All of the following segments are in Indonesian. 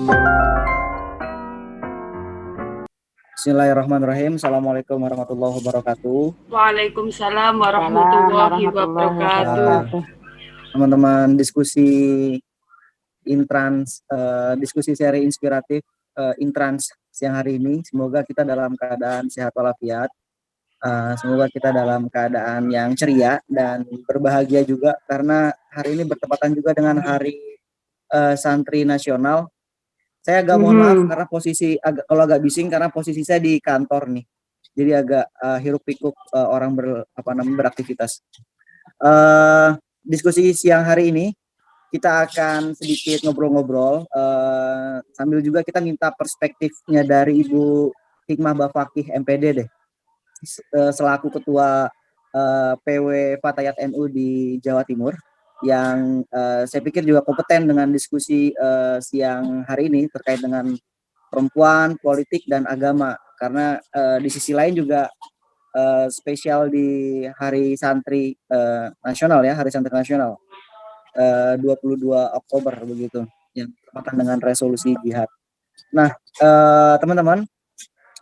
Bismillahirrahmanirrahim. Assalamualaikum warahmatullahi wabarakatuh. Waalaikumsalam warahmatullahi wabarakatuh. Teman-teman diskusi Intrans, diskusi seri inspiratif Intrans siang hari ini. Semoga kita dalam keadaan sehat walafiat. Semoga kita dalam keadaan yang ceria dan berbahagia juga, karena hari ini bertepatan juga dengan Hari Santri Nasional. Saya agak mohon maaf karena posisi kalau agak bising karena posisi saya di kantor nih. Jadi agak hiruk pikuk orang beraktivitas. Diskusi siang hari ini kita akan sedikit ngobrol-ngobrol sambil juga kita minta perspektifnya dari Ibu Hikmah Bafakih MPD deh, selaku Ketua PW Fatayat NU di Jawa Timur, yang saya pikir juga kompeten dengan diskusi siang hari ini terkait dengan perempuan, politik, dan agama. Karena di sisi lain juga spesial di Hari Santri Nasional ya, Hari Santri Nasional 22 Oktober begitu, yang bertepatan dengan resolusi jihad. Nah, teman-teman,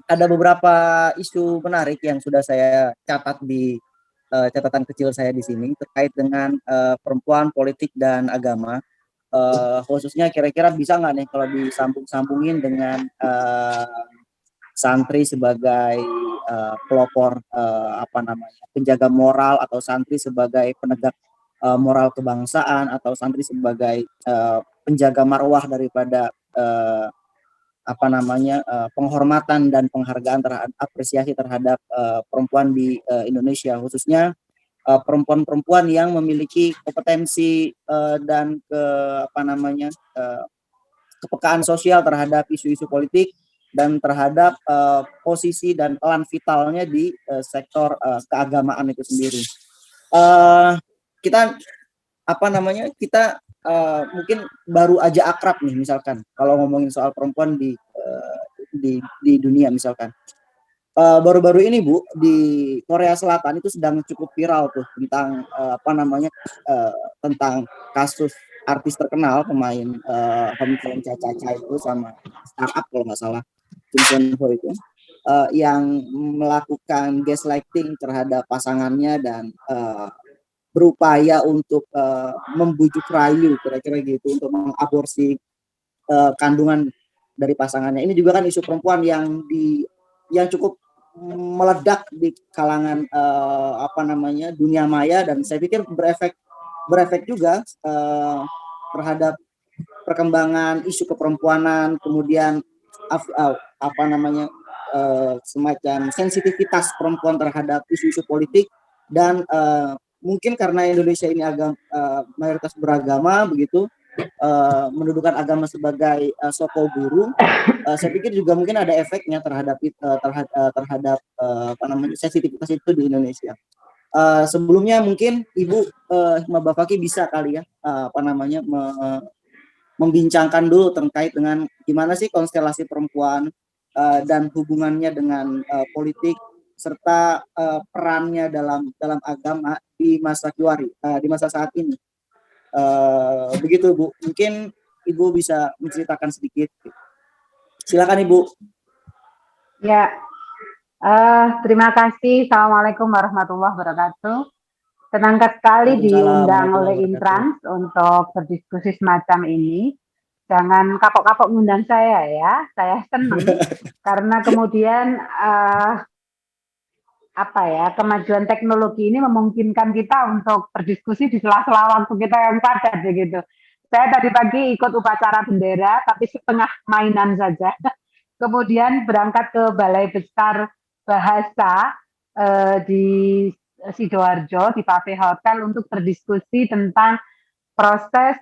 ada beberapa isu menarik yang sudah saya catat di catatan kecil saya di sini terkait dengan perempuan, politik, dan agama. Khususnya kira-kira bisa nggak nih kalau disambung-sambungin dengan santri sebagai pelopor penjaga moral, atau santri sebagai penegak moral kebangsaan, atau santri sebagai penjaga marwah daripada penghormatan dan penghargaan terhadap apresiasi terhadap perempuan di Indonesia, khususnya perempuan-perempuan yang memiliki kompetensi dan kepekaan sosial terhadap isu-isu politik dan terhadap posisi dan peran vitalnya di sektor keagamaan itu sendiri. Kita mungkin baru aja akrab nih, misalkan kalau ngomongin soal perempuan di dunia, misalkan baru-baru ini Bu, di Korea Selatan itu sedang cukup viral tuh tentang tentang kasus artis terkenal pemain Hong Cha itu sama startup kalau nggak salah Kim Son Ho itu yang melakukan gaslighting terhadap pasangannya dan berupaya untuk membujuk rayu kira-kira gitu untuk mengaborsi kandungan dari pasangannya. Ini juga kan isu perempuan yang cukup meledak di kalangan dunia maya, dan saya pikir berefek juga terhadap perkembangan isu keperempuanan, kemudian semacam sensitivitas perempuan terhadap isu-isu politik, dan mungkin karena Indonesia ini mayoritas beragama begitu, mendudukan agama sebagai soko guru, saya pikir juga mungkin ada efeknya terhadap sensitivitas itu di Indonesia. Sebelumnya mungkin Ibu Hikmah Bafakih bisa kali ya membincangkan dulu terkait dengan gimana sih konstelasi perempuan dan hubungannya dengan politik, serta perannya dalam agama di masa di masa saat ini. Begitu Bu, mungkin Ibu bisa menceritakan sedikit. Silakan Ibu. Ya, terima kasih. Assalamualaikum warahmatullahi wabarakatuh. Senang sekali diundang oleh Intrans untuk berdiskusi semacam ini. Jangan kapok-kapok ngundang saya ya, saya senang karena kemudian kemajuan teknologi ini memungkinkan kita untuk berdiskusi di sela-sela waktu kita yang padat begitu. Saya tadi pagi ikut upacara bendera tapi setengah mainan saja. Kemudian berangkat ke Balai Besar Bahasa di Sidoarjo di Cafe Hotel untuk berdiskusi tentang proses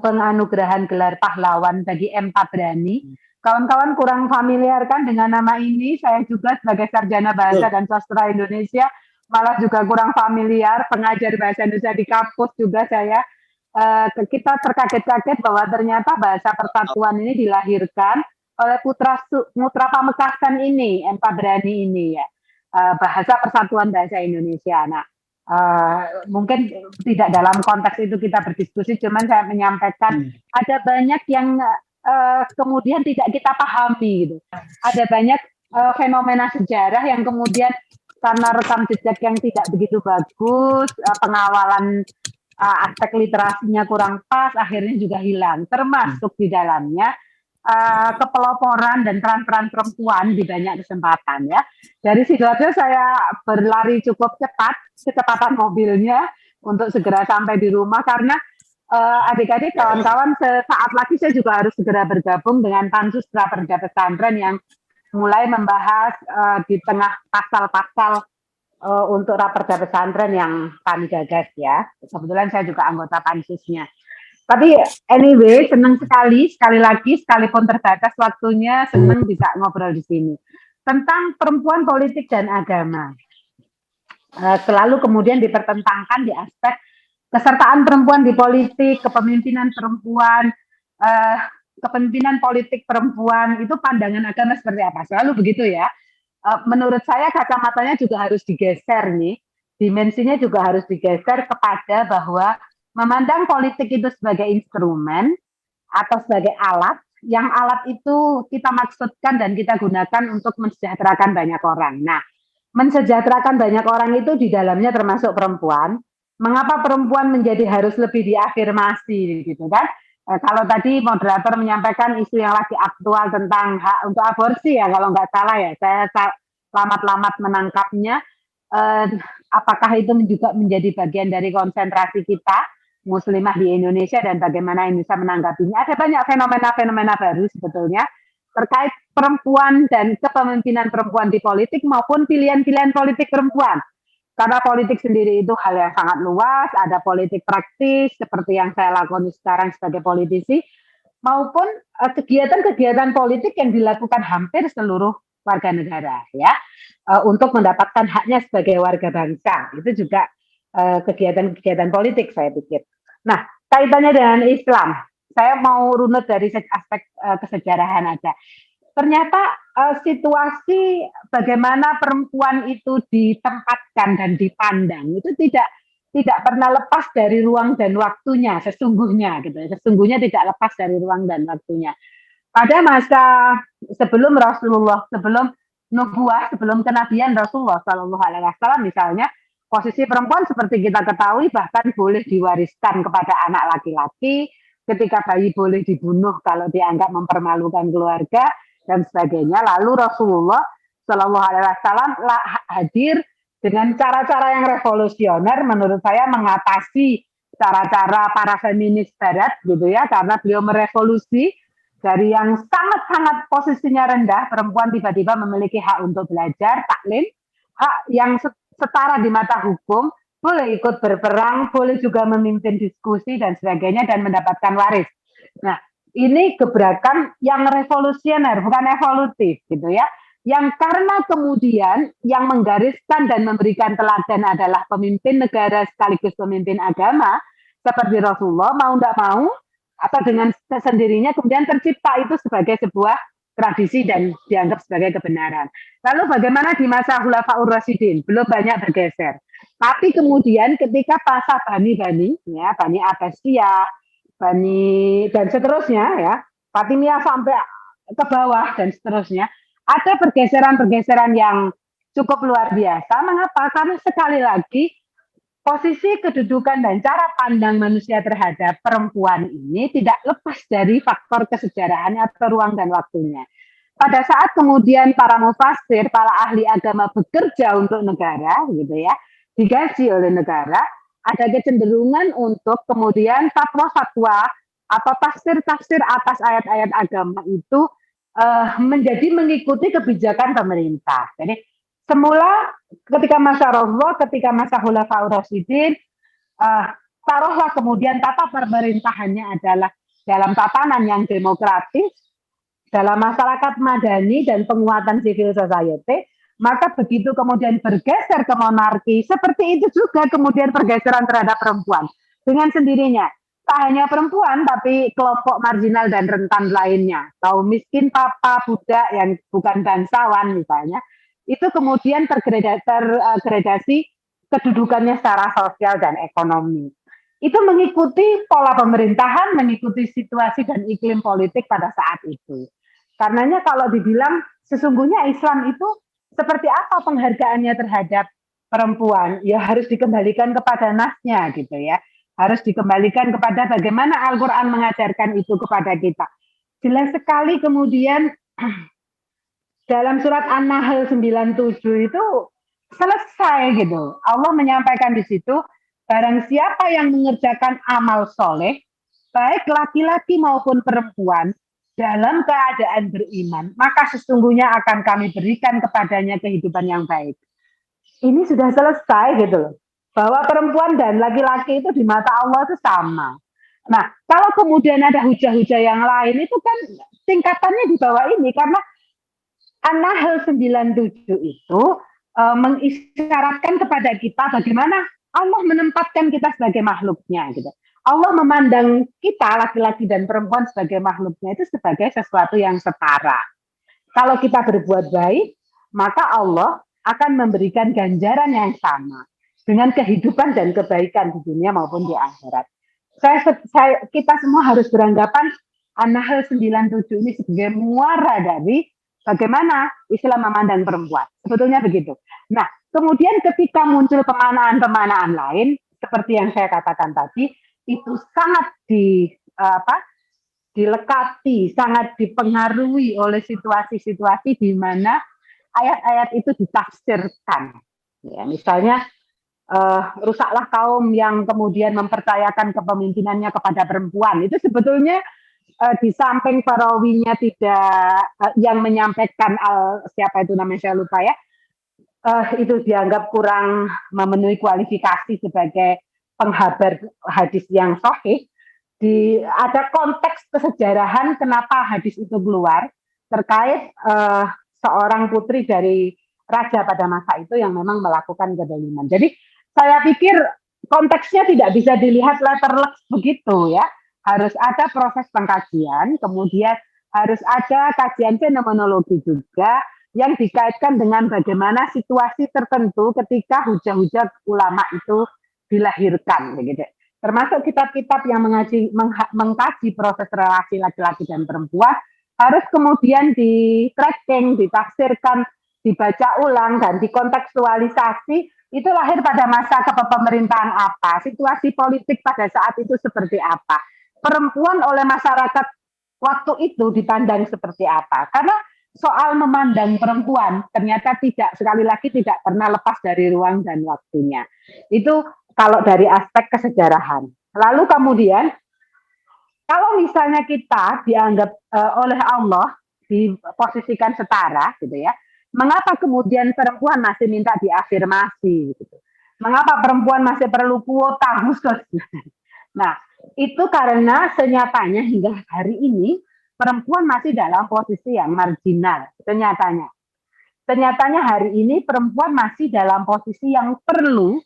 penganugerahan gelar pahlawan bagi M. Tabrani. Kawan-kawan kurang familiar kan dengan nama ini. Saya juga sebagai sarjana bahasa dan sastra Indonesia malah juga kurang familiar. Pengajar bahasa Indonesia di kampus juga saya. Kita terkaget-kaget bahwa ternyata bahasa persatuan ini dilahirkan oleh putra Pamekasan ini, M. Tabrani ini ya. Bahasa Persatuan Bahasa Indonesia. Nah, mungkin tidak dalam konteks itu kita berdiskusi, cuman saya menyampaikan ada banyak yang kemudian tidak kita pahami gitu. Ada banyak fenomena sejarah yang kemudian karena rekam jejak yang tidak begitu bagus, pengawalan aspek literasinya kurang pas, akhirnya juga hilang. Termasuk di dalamnya kepeloporan dan peran-peran perempuan di banyak kesempatan ya. Dari Sidoarjo saya berlari cukup cepat, kecepatan mobilnya untuk segera sampai di rumah karena adik-adik kawan-kawan sesaat lagi saya juga harus segera bergabung dengan Pansus Praperda Pesantren yang mulai membahas di tengah pasal-pasal untuk Raperda Pesantren yang kami gagas ya. Kebetulan saya juga anggota pansusnya. Tapi anyway, senang sekali lagi, sekalipun terbatas waktunya, senang bisa ngobrol di sini. Tentang perempuan, politik, dan agama. Selalu kemudian dipertentangkan di aspek kesertaan perempuan di politik, kepemimpinan perempuan, kepemimpinan politik perempuan, itu pandangan agama seperti apa? Selalu begitu ya. Menurut saya kacamatanya juga harus digeser nih, dimensinya juga harus digeser kepada bahwa memandang politik itu sebagai instrumen atau sebagai alat, yang alat itu kita maksudkan dan kita gunakan untuk mensejahterakan banyak orang. Nah, mensejahterakan banyak orang itu di dalamnya termasuk perempuan. Mengapa perempuan menjadi harus lebih diafirmasi gitu kan? Kalau tadi moderator menyampaikan isu yang lagi aktual tentang hak untuk aborsi ya, kalau nggak salah ya, saya lamat-lamat menangkapnya. Apakah itu juga menjadi bagian dari konsentrasi kita muslimah di Indonesia dan bagaimana Indonesia menanggapinya? Ada banyak fenomena-fenomena baru sebetulnya terkait perempuan dan kepemimpinan perempuan di politik maupun pilihan-pilihan politik perempuan. Karena politik sendiri itu hal yang sangat luas, ada politik praktis seperti yang saya lakukan sekarang sebagai politisi, maupun kegiatan-kegiatan politik yang dilakukan hampir seluruh warga negara ya, untuk mendapatkan haknya sebagai warga bangsa. Itu juga kegiatan-kegiatan politik saya pikir. Nah, kaitannya dengan Islam, saya mau runut dari aspek kesejarahan aja. Ternyata situasi bagaimana perempuan itu ditempatkan dan dipandang itu tidak pernah lepas dari ruang dan waktunya sesungguhnya gitu. Sesungguhnya tidak lepas dari ruang dan waktunya. Pada masa sebelum Rasulullah, sebelum nubuah, sebelum kenabian Rasulullah Shallallahu Alaihi Wasallam misalnya, posisi perempuan seperti kita ketahui bahkan boleh diwariskan kepada anak laki-laki, ketika bayi boleh dibunuh kalau dianggap mempermalukan keluarga dan sebagainya. Lalu Rasulullah Shallallahu Alaihi Wasallam hadir dengan cara-cara yang revolusioner, menurut saya mengatasi cara-cara para feminis Barat gitu ya, karena beliau merevolusi dari yang sangat-sangat posisinya rendah, perempuan tiba-tiba memiliki hak untuk belajar, taklim, hak yang setara di mata hukum, boleh ikut berperang, boleh juga memimpin diskusi dan sebagainya dan mendapatkan waris. Nah, ini gebrakan yang revolusioner, bukan evolutif gitu ya. Yang karena kemudian yang menggariskan dan memberikan teladan adalah pemimpin negara sekaligus pemimpin agama seperti Rasulullah, mau tidak mau atau dengan sendirinya kemudian tercipta itu sebagai sebuah tradisi dan dianggap sebagai kebenaran. Lalu bagaimana di masa Khulafaur Rasyidin? Belum banyak bergeser. Tapi kemudian ketika masa Bani ya, Bani Abbasiyah, Bani dan seterusnya ya, Fatimiyah sampai ke bawah dan seterusnya, ada pergeseran-pergeseran yang cukup luar biasa. Mengapa? Karena sekali lagi posisi kedudukan dan cara pandang manusia terhadap perempuan ini tidak lepas dari faktor kesejarahannya atau ruang dan waktunya. Pada saat kemudian para mufasir, para ahli agama bekerja untuk negara, gitu ya, digaji oleh negara, ada kecenderungan untuk kemudian fatwa-fatwa atau tafsir-tafsir atas ayat-ayat agama itu menjadi mengikuti kebijakan pemerintah. Jadi semula ketika masa Rasulullah, ketika masa Khulafaur Rasyidin, taruhlah kemudian tata pemerintahannya adalah dalam tatanan yang demokratis, dalam masyarakat madani dan penguatan civil society, maka begitu kemudian bergeser ke monarki, seperti itu juga kemudian pergeseran terhadap perempuan. Dengan sendirinya, tak hanya perempuan, tapi kelompok marginal dan rentan lainnya, kaum miskin, papa, budak yang bukan bangsawan misalnya, itu kemudian tergradasi kedudukannya secara sosial dan ekonomi. itu mengikuti pola pemerintahan, mengikuti situasi dan iklim politik pada saat itu. Karenanya kalau dibilang sesungguhnya Islam itu seperti apa penghargaannya terhadap perempuan, ya harus dikembalikan kepada nasnya gitu ya. Harus dikembalikan kepada bagaimana Al-Quran mengajarkan itu kepada kita. Jelas sekali kemudian dalam surat An-Nahl 97 itu selesai gitu. Allah menyampaikan di situ, barang siapa yang mengerjakan amal soleh, baik laki-laki maupun perempuan, dalam keadaan beriman, maka sesungguhnya akan kami berikan kepadanya kehidupan yang baik. Ini sudah selesai gitu loh. Bahwa perempuan dan laki-laki itu di mata Allah itu sama. Nah, kalau kemudian ada hujah-hujah yang lain, itu kan tingkatannya di bawah ini, karena An-Nahl 97 itu mengisyaratkan kepada kita bagaimana Allah menempatkan kita sebagai makhluknya gitu. Allah memandang kita laki-laki dan perempuan sebagai makhluknya itu sebagai sesuatu yang setara. Kalau kita berbuat baik, maka Allah akan memberikan ganjaran yang sama dengan kehidupan dan kebaikan di dunia maupun di akhirat. Kita semua harus beranggapan An-Nahl 97 ini sebagai muara dari bagaimana Islam memandang perempuan. Sebetulnya begitu. Nah, kemudian ketika muncul pemanaan-pemanaan lain, seperti yang saya katakan tadi, itu sangat dilekati, sangat dipengaruhi oleh situasi-situasi di mana ayat-ayat itu ditafsirkan. Ya, misalnya, rusaklah kaum yang kemudian mempercayakan kepemimpinannya kepada perempuan. Itu sebetulnya di samping perawinya tidak yang menyampaikan siapa itu namanya saya lupa ya, itu dianggap kurang memenuhi kualifikasi sebagai penghabar hadis yang sahih. Ada konteks kesejarahan kenapa hadis itu keluar terkait seorang putri dari raja pada masa itu yang memang melakukan kezaliman. Jadi saya pikir konteksnya tidak bisa dilihat letterlek begitu ya. Harus ada proses pengkajian, kemudian harus ada kajian fenomenologi juga yang dikaitkan dengan bagaimana situasi tertentu ketika hujah-hujah ulama itu dilahirkan, begitu. Termasuk kitab-kitab yang mengkaji proses relasi laki-laki dan perempuan harus kemudian di-tracking, ditafsirkan, dibaca ulang dan dikontekstualisasi. Itu lahir pada masa kepemerintahan apa, situasi politik pada saat itu seperti apa, perempuan oleh masyarakat waktu itu dipandang seperti apa. Karena soal memandang perempuan ternyata sekali lagi tidak pernah lepas dari ruang dan waktunya. Itu kalau dari aspek kesejarahan. Lalu kemudian, kalau misalnya kita dianggap oleh Allah diposisikan setara, gitu ya, mengapa kemudian perempuan masih minta diafirmasi? Gitu. Mengapa perempuan masih perlu kuota khusus? Nah, itu karena senyatanya hingga hari ini perempuan masih dalam posisi yang marginal. Senyatanya hari ini perempuan masih dalam posisi yang perlu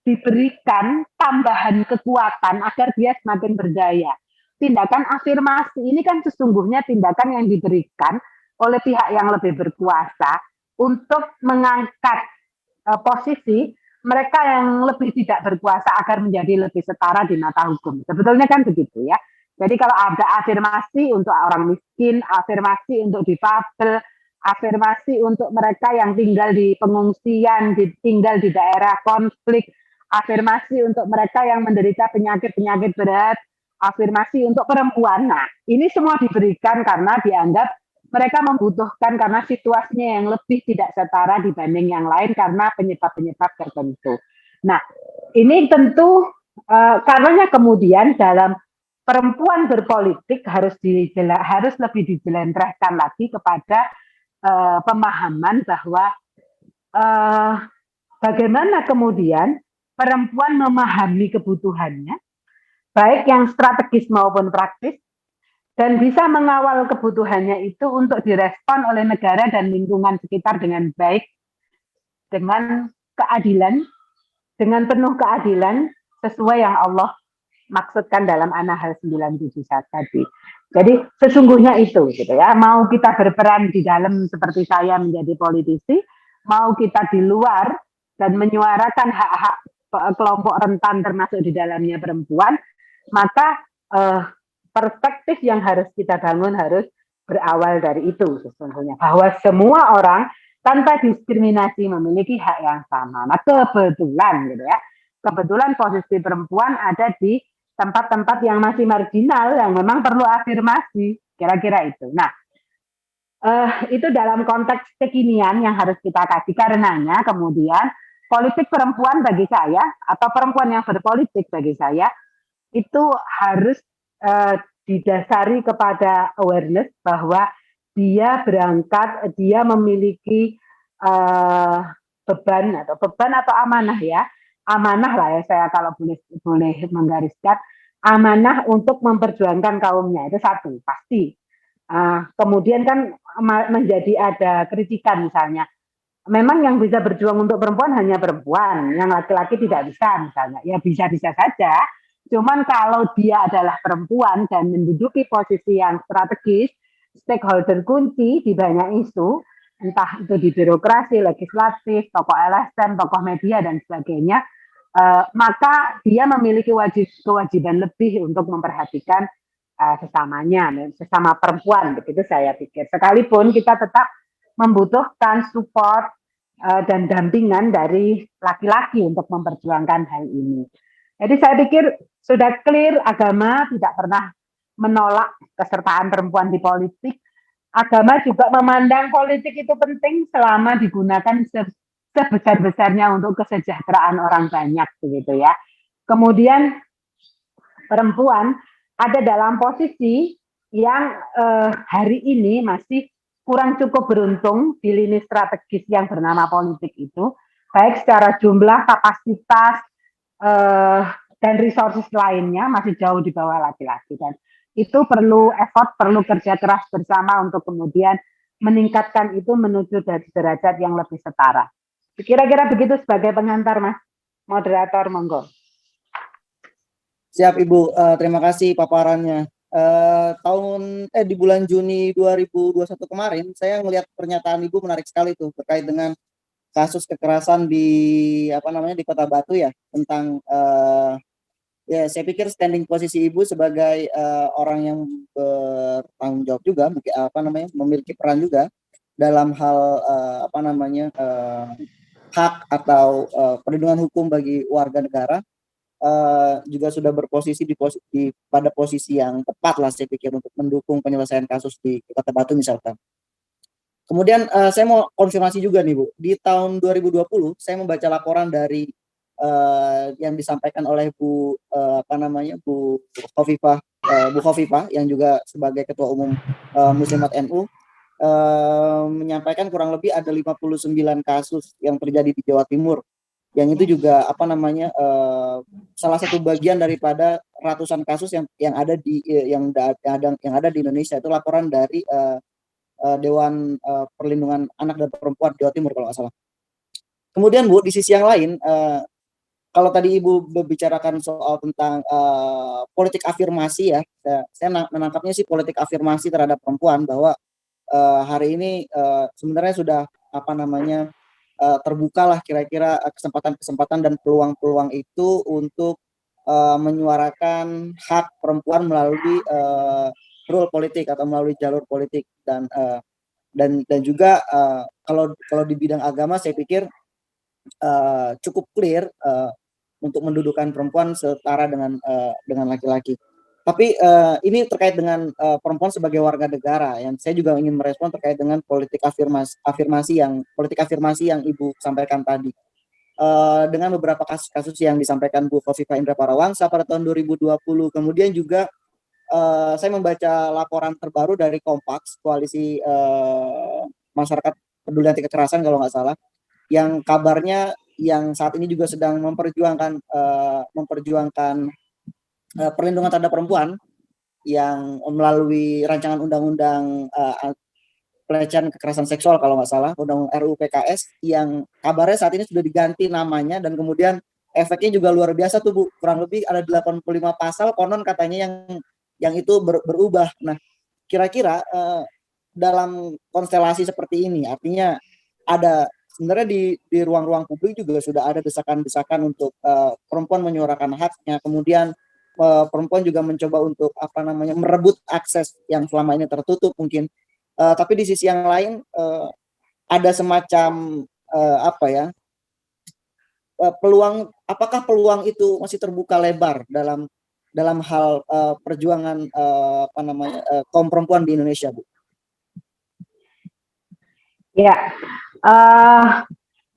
diberikan tambahan kekuatan agar dia semakin berdaya. Tindakan afirmasi ini kan sesungguhnya tindakan yang diberikan oleh pihak yang lebih berkuasa untuk mengangkat posisi mereka yang lebih tidak berkuasa agar menjadi lebih setara di mata hukum. Sebetulnya kan begitu ya. Jadi kalau ada afirmasi untuk orang miskin, afirmasi untuk difabel, afirmasi untuk mereka yang tinggal di pengungsian, tinggal di daerah konflik, afirmasi untuk mereka yang menderita penyakit-penyakit berat, afirmasi untuk perempuan. Nah, ini semua diberikan karena dianggap mereka membutuhkan karena situasinya yang lebih tidak setara dibanding yang lain karena penyebab-penyebab tertentu. Nah, ini tentu karenanya kemudian dalam perempuan berpolitik harus lebih dijelentrehkan lagi kepada pemahaman bahwa bagaimana kemudian perempuan memahami kebutuhannya, baik yang strategis maupun praktis, dan bisa mengawal kebutuhannya itu untuk direspon oleh negara dan lingkungan sekitar dengan baik, dengan keadilan, dengan penuh keadilan, sesuai yang Allah maksudkan dalam An-Nahl 97 tadi. Jadi sesungguhnya itu, gitu ya. Mau kita berperan di dalam seperti saya menjadi politisi, mau kita di luar dan menyuarakan hak-hak kelompok rentan termasuk di dalamnya perempuan, maka perspektif yang harus kita bangun harus berawal dari itu sesungguhnya, bahwa semua orang tanpa diskriminasi memiliki hak yang sama. Nah, kebetulan gitu ya, kebetulan posisi perempuan ada di tempat-tempat yang masih marginal yang memang perlu afirmasi, kira-kira itu. Nah, itu dalam konteks kekinian yang harus kita kaji, karenanya kemudian politik perempuan bagi saya atau perempuan yang berpolitik bagi saya itu harus didasari kepada awareness bahwa dia berangkat, dia memiliki beban atau amanah ya, amanah lah ya, saya kalau boleh menggariskan, amanah untuk memperjuangkan kaumnya, itu satu pasti. Kemudian kan menjadi ada kritikan misalnya, memang yang bisa berjuang untuk perempuan hanya perempuan, yang laki-laki tidak bisa misalnya, ya bisa-bisa saja. Cuman kalau dia adalah perempuan dan menduduki posisi yang strategis, stakeholder kunci di banyak isu, entah itu di birokrasi, legislatif, tokoh LSM, tokoh media dan sebagainya, maka dia memiliki kewajiban lebih untuk memperhatikan sesamanya, sesama perempuan, begitu saya pikir. Sekalipun kita tetap membutuhkan support dan dampingan dari laki-laki untuk memperjuangkan hal ini. Jadi saya pikir sudah clear, agama tidak pernah menolak kesertaan perempuan di politik. Agama juga memandang politik itu penting selama digunakan sebesar-besarnya untuk kesejahteraan orang banyak, begitu ya. Kemudian perempuan ada dalam posisi yang hari ini masih kurang cukup beruntung di lini strategis yang bernama politik itu, baik secara jumlah, kapasitas, dan resources lainnya masih jauh di bawah laki-laki, dan itu perlu effort, perlu kerja keras bersama untuk kemudian meningkatkan itu menuju dari derajat yang lebih setara. Kira-kira begitu sebagai pengantar, Mas moderator, monggo. Siap Ibu, terima kasih paparannya. Di bulan Juni 2021 kemarin saya melihat pernyataan Ibu menarik sekali tuh terkait dengan kasus kekerasan di di Kota Batu ya, tentang ya saya pikir standing posisi Ibu sebagai orang yang bertanggung jawab juga, memiliki peran juga dalam hal hak atau perlindungan hukum bagi warga negara. Juga sudah berposisi pada posisi yang tepat lah saya pikir untuk mendukung penyelesaian kasus di Kota Batu misalkan. Kemudian saya mau konfirmasi juga nih Bu, di tahun 2020 saya membaca laporan dari yang disampaikan oleh Bu Khofifah yang juga sebagai Ketua Umum Muslimat NU, menyampaikan kurang lebih ada 59 kasus yang terjadi di Jawa Timur, yang itu juga salah satu bagian daripada ratusan kasus yang ada di Indonesia. Itu laporan dari Dewan Perlindungan Anak dan Perempuan Jawa Timur kalau nggak salah. Kemudian Bu, di sisi yang lain, kalau tadi Ibu membicarakan soal tentang politik afirmasi ya, saya menangkapnya sih politik afirmasi terhadap perempuan, bahwa hari ini sebenarnya sudah terbukalah kira-kira kesempatan-kesempatan dan peluang-peluang itu untuk menyuarakan hak perempuan melalui role politik atau melalui jalur politik, dan juga kalau di bidang agama saya pikir cukup clear untuk mendudukan perempuan setara dengan laki-laki. Tapi ini terkait dengan perempuan sebagai warga negara, yang saya juga ingin merespon terkait dengan politik afirmasi yang Ibu sampaikan tadi. Dengan beberapa kasus yang disampaikan Bu Khofifah Indra Parawansa pada tahun 2020. Kemudian juga saya membaca laporan terbaru dari Kompas, Koalisi Masyarakat Peduli Anti Kekerasan kalau nggak salah, yang kabarnya yang saat ini juga sedang memperjuangkan perlindungan terhadap perempuan yang melalui rancangan undang-undang pelecehan kekerasan seksual kalau nggak salah, undang RUU PKS, yang kabarnya saat ini sudah diganti namanya, dan kemudian efeknya juga luar biasa tuh Bu, kurang lebih ada 85 pasal konon katanya yang itu berubah. Nah, kira-kira dalam konstelasi seperti ini, artinya ada sebenarnya di ruang-ruang publik juga sudah ada desakan-desakan untuk perempuan menyuarakan haknya, kemudian perempuan juga mencoba untuk merebut akses yang selama ini tertutup mungkin. Tapi di sisi yang lain ada semacam peluang, apakah peluang itu masih terbuka lebar dalam hal perjuangan kaum perempuan di Indonesia, Bu? Ya,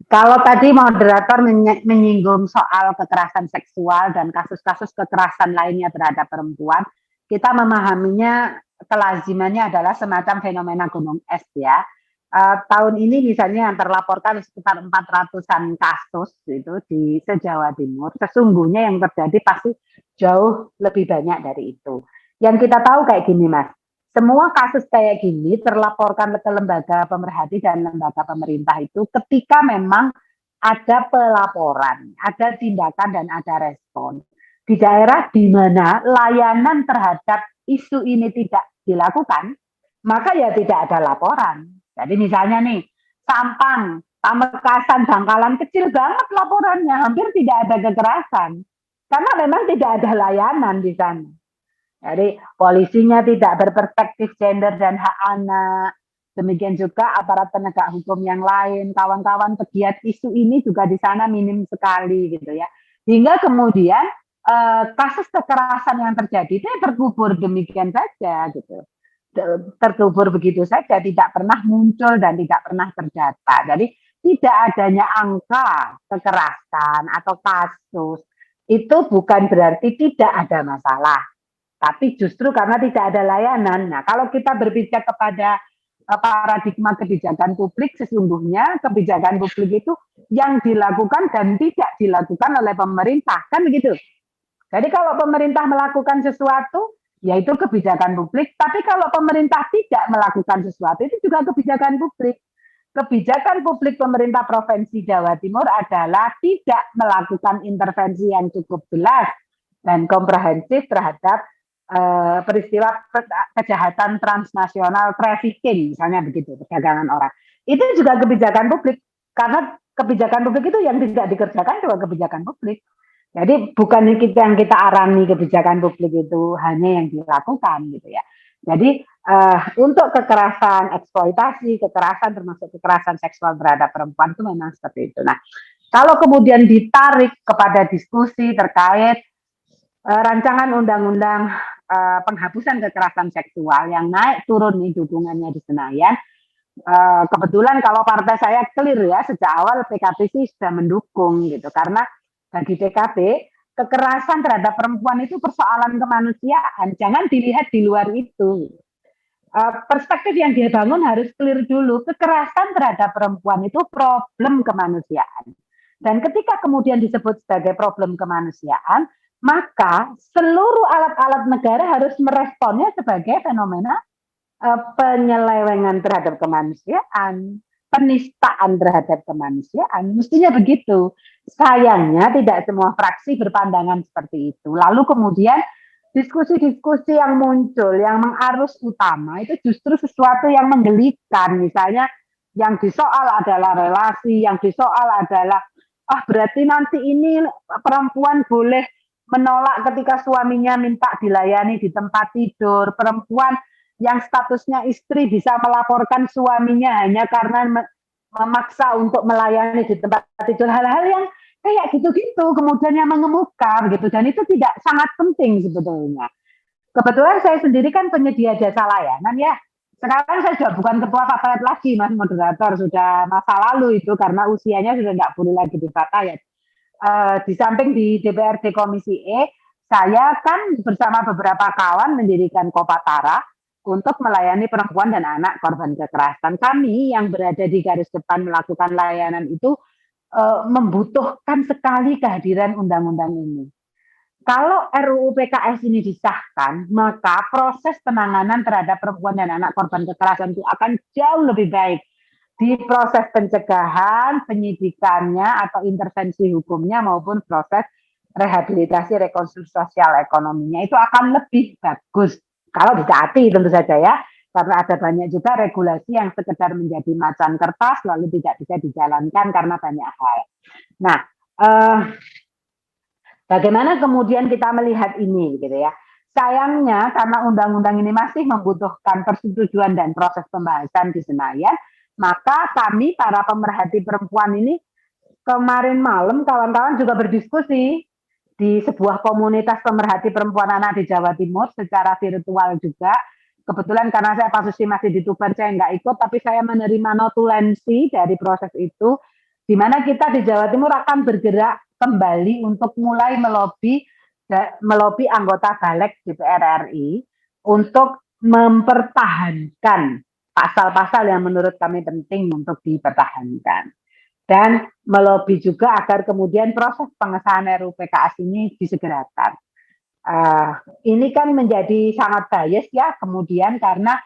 kalau tadi moderator menyinggung soal kekerasan seksual dan kasus-kasus kekerasan lainnya terhadap perempuan, kita memahaminya kelazimannya adalah semacam fenomena gunung es ya. Tahun ini misalnya yang terlaporkan sekitar 400-an kasus itu di se-Jawa Timur. Sesungguhnya yang terjadi pasti jauh lebih banyak dari itu. Yang kita tahu kayak gini, Mas. Semua kasus kayak gini terlaporkan ke lembaga pemerhati dan lembaga pemerintah itu ketika memang ada pelaporan, ada tindakan dan ada respon. Di daerah di mana layanan terhadap isu ini tidak dilakukan, maka ya tidak ada laporan. Jadi misalnya nih, Sampang, Pamekasan, Bangkalan kecil banget laporannya, hampir tidak ada kekerasan. Karena memang tidak ada layanan di sana. Jadi polisinya tidak berperspektif gender dan hak anak. Demikian juga aparat penegak hukum yang lain, kawan-kawan pegiat isu ini juga di sana minim sekali gitu ya. Hingga kemudian kasus kekerasan yang terjadi itu terkubur demikian saja gitu. Terkubur begitu saja, tidak pernah muncul dan tidak pernah terdata. Jadi tidak adanya angka kekerasan atau kasus itu bukan berarti tidak ada masalah, tapi justru karena tidak ada layanan. Nah, kalau kita berbicara kepada paradigma kebijakan publik, sesungguhnya kebijakan publik itu yang dilakukan dan tidak dilakukan oleh pemerintah, kan begitu. Jadi kalau pemerintah melakukan sesuatu, yaitu kebijakan publik. Tapi kalau pemerintah tidak melakukan sesuatu, itu juga kebijakan publik. Kebijakan publik pemerintah Provinsi Jawa Timur adalah tidak melakukan intervensi yang cukup jelas dan komprehensif terhadap peristiwa kejahatan transnasional trafficking, misalnya begitu, perdagangan orang. Itu juga kebijakan publik, karena kebijakan publik itu yang tidak dikerjakan juga kebijakan publik. Jadi bukan yang kita arani kebijakan publik itu hanya yang dilakukan gitu ya. Jadi untuk kekerasan eksploitasi, kekerasan termasuk kekerasan seksual terhadap perempuan itu memang seperti itu. Nah, kalau kemudian ditarik kepada diskusi terkait rancangan undang-undang penghapusan kekerasan seksual yang naik turun nih dukungannya di Senayan, kebetulan kalau partai saya clear ya, sejak awal PKB sih sudah mendukung gitu, karena bagi PKB, kekerasan terhadap perempuan itu persoalan kemanusiaan. Jangan dilihat di luar itu. Perspektif yang dia bangun harus clear dulu. Kekerasan terhadap perempuan itu problem kemanusiaan. Dan ketika kemudian disebut sebagai problem kemanusiaan, maka seluruh alat-alat negara harus meresponnya sebagai fenomena penyelewengan terhadap kemanusiaan, penistaan terhadap kemanusiaan, mestinya begitu. Sayangnya tidak semua fraksi berpandangan seperti itu. Lalu kemudian diskusi-diskusi yang muncul, yang mengarus utama itu justru sesuatu yang menggelikan. Misalnya yang disoal adalah relasi, yang disoal adalah berarti nanti ini perempuan boleh menolak ketika suaminya minta dilayani di tempat tidur, perempuan yang statusnya istri bisa melaporkan suaminya hanya karena memaksa untuk melayani di tempat tidur, hal-hal yang kayak gitu-gitu kemudian yang mengemuka gitu, dan itu tidak sangat penting sebetulnya. Kebetulan saya sendiri kan penyedia jasa layanan ya. Sekarang saya sudah bukan ketua Fatayat lagi, Mas moderator, sudah masa lalu itu karena usianya sudah nggak boleh lagi di Fatayat. Di samping di DPRD Komisi E, saya kan bersama beberapa kawan mendirikan Kopatara untuk melayani perempuan dan anak korban kekerasan. Kami yang berada di garis depan melakukan layanan itu membutuhkan sekali kehadiran undang-undang ini. Kalau RUU PKS ini disahkan, maka proses penanganan terhadap perempuan dan anak korban kekerasan itu akan jauh lebih baik. Di proses pencegahan, penyidikannya, atau intervensi hukumnya maupun proses rehabilitasi, rekonstruksi sosial ekonominya itu akan lebih bagus. Kalau ditaati tentu saja ya. karena ada banyak juga regulasi yang sekedar menjadi macan kertas lalu tidak bisa dijalankan karena banyak hal. Nah, bagaimana kemudian kita melihat ini gitu ya? Sayangnya karena undang-undang ini masih membutuhkan persetujuan dan proses pembahasan di Senayan, maka kami para pemerhati perempuan ini kemarin malam kawan-kawan juga berdiskusi di sebuah komunitas pemerhati perempuan anak di Jawa Timur secara virtual juga. Kebetulan karena saya posisi masih di Tuban, saya nggak ikut, tapi saya menerima notulensi dari proses itu, di mana kita di Jawa Timur akan bergerak kembali untuk mulai melobi anggota Balik DPR RI untuk mempertahankan pasal-pasal yang menurut kami penting untuk dipertahankan. Dan melobi juga agar kemudian proses pengesahan RUU PKS ini disegerakan. Ini kan menjadi sangat bias ya kemudian karena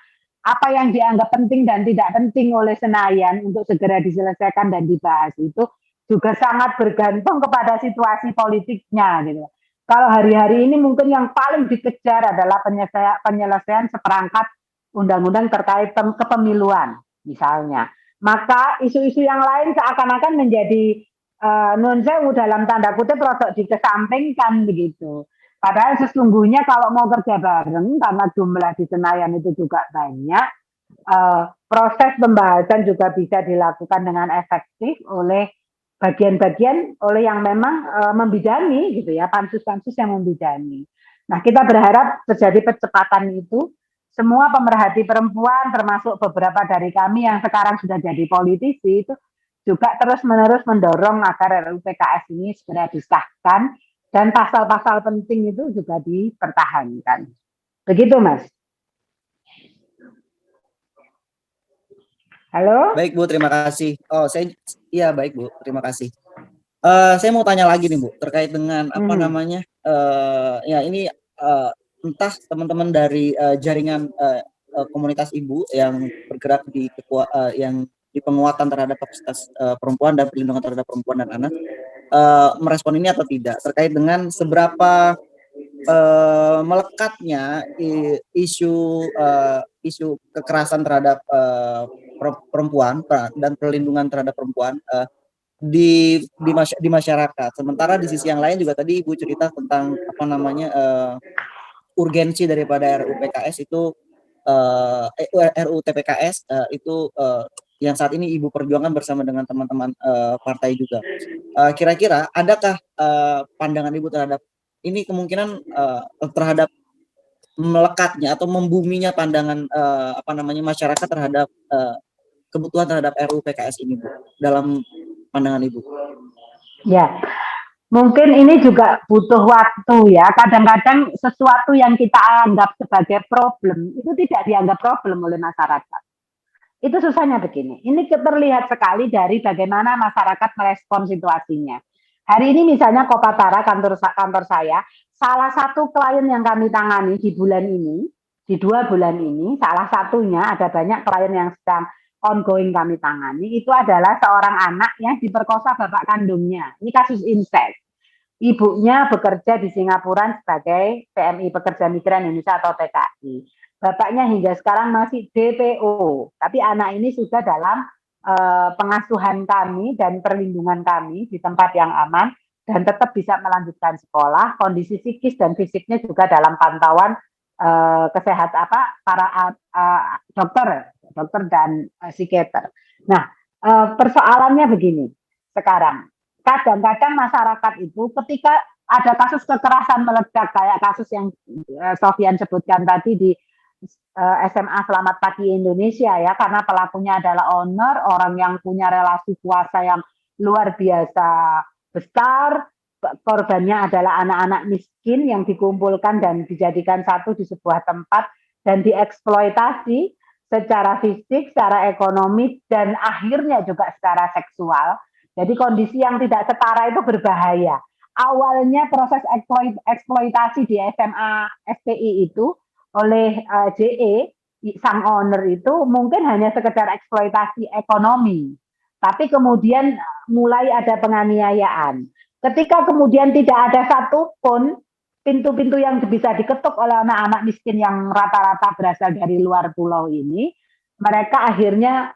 apa yang dianggap penting dan tidak penting oleh Senayan untuk segera diselesaikan dan dibahas itu juga sangat bergantung kepada situasi politiknya gitu. Kalau hari-hari ini mungkin yang paling dikejar adalah penyelesaian seperangkat undang-undang terkait kepemiluan misalnya. Maka isu-isu yang lain seakan-akan menjadi non sewu dalam tanda kutip rodok dikesampingkan begitu. Padahal sesungguhnya kalau mau kerja bareng karena jumlah di Senayan itu juga banyak, proses pembahasan juga bisa dilakukan dengan efektif oleh bagian-bagian oleh yang memang membidani gitu ya, pansus-pansus yang membidani. Nah, kita berharap terjadi percepatan itu. Semua pemerhati perempuan termasuk beberapa dari kami yang sekarang sudah jadi politisi itu juga terus-menerus mendorong agar RUU PKS ini segera disahkan dan pasal-pasal penting itu juga dipertahankan. Begitu, Mas. Halo? Baik, Bu, terima kasih. Iya, baik, Bu, terima kasih. Saya mau tanya lagi nih, Bu, terkait dengan apa namanya? Ya ini entah teman-teman dari jaringan komunitas ibu yang bergerak di yang di penguatan terhadap kapasitas perempuan dan perlindungan terhadap perempuan dan anak merespon ini atau tidak terkait dengan seberapa melekatnya isu kekerasan terhadap perempuan dan perlindungan terhadap perempuan di masyarakat. Sementara di sisi yang lain juga tadi Ibu cerita tentang apa namanya urgensi daripada RUU PKS itu RUU TPKS itu yang saat ini Ibu perjuangkan bersama dengan teman-teman partai juga. Kira-kira adakah pandangan Ibu terhadap ini kemungkinan terhadap melekatnya atau membuminya pandangan apa namanya masyarakat terhadap kebutuhan terhadap RUU PKS ini, Bu, dalam pandangan Ibu? Ya, mungkin ini juga butuh waktu ya. Kadang-kadang sesuatu yang kita anggap sebagai problem itu tidak dianggap problem oleh masyarakat. Itu susahnya begini. Ini terlihat sekali dari bagaimana masyarakat merespon situasinya. Hari ini misalnya Kopatara, kantor saya, salah satu klien yang kami tangani di bulan ini, di 2 bulan ini, salah satunya ada banyak klien yang sedang ongoing kami tangani, itu adalah seorang anak yang diperkosa bapak kandungnya. Ini kasus incest. Ibunya bekerja di Singapura sebagai PMI, pekerja migran Indonesia atau TKI. Bapaknya hingga sekarang masih DPO, tapi anak ini sudah dalam pengasuhan kami dan perlindungan kami di tempat yang aman dan tetap bisa melanjutkan sekolah. Kondisi psikis dan fisiknya juga dalam pantauan kesehatan para dokter dan psikiater. Nah, persoalannya begini sekarang. Kadang-kadang masyarakat itu ketika ada kasus kekerasan meledak kayak kasus yang Sofyan sebutkan tadi di SMA Selamat Pagi Indonesia ya, karena pelakunya adalah owner, orang yang punya relasi kuasa yang luar biasa besar, korbannya adalah anak-anak miskin yang dikumpulkan dan dijadikan satu di sebuah tempat dan dieksploitasi secara fisik, secara ekonomi, dan akhirnya juga secara seksual. Jadi kondisi yang tidak setara itu berbahaya. Awalnya proses eksploitasi di SMA FPI itu oleh JE, sang owner itu mungkin hanya sekedar eksploitasi ekonomi. Tapi kemudian mulai ada penganiayaan. Ketika kemudian tidak ada satupun pintu-pintu yang bisa diketuk oleh anak-anak miskin yang rata-rata berasal dari luar pulau ini, mereka akhirnya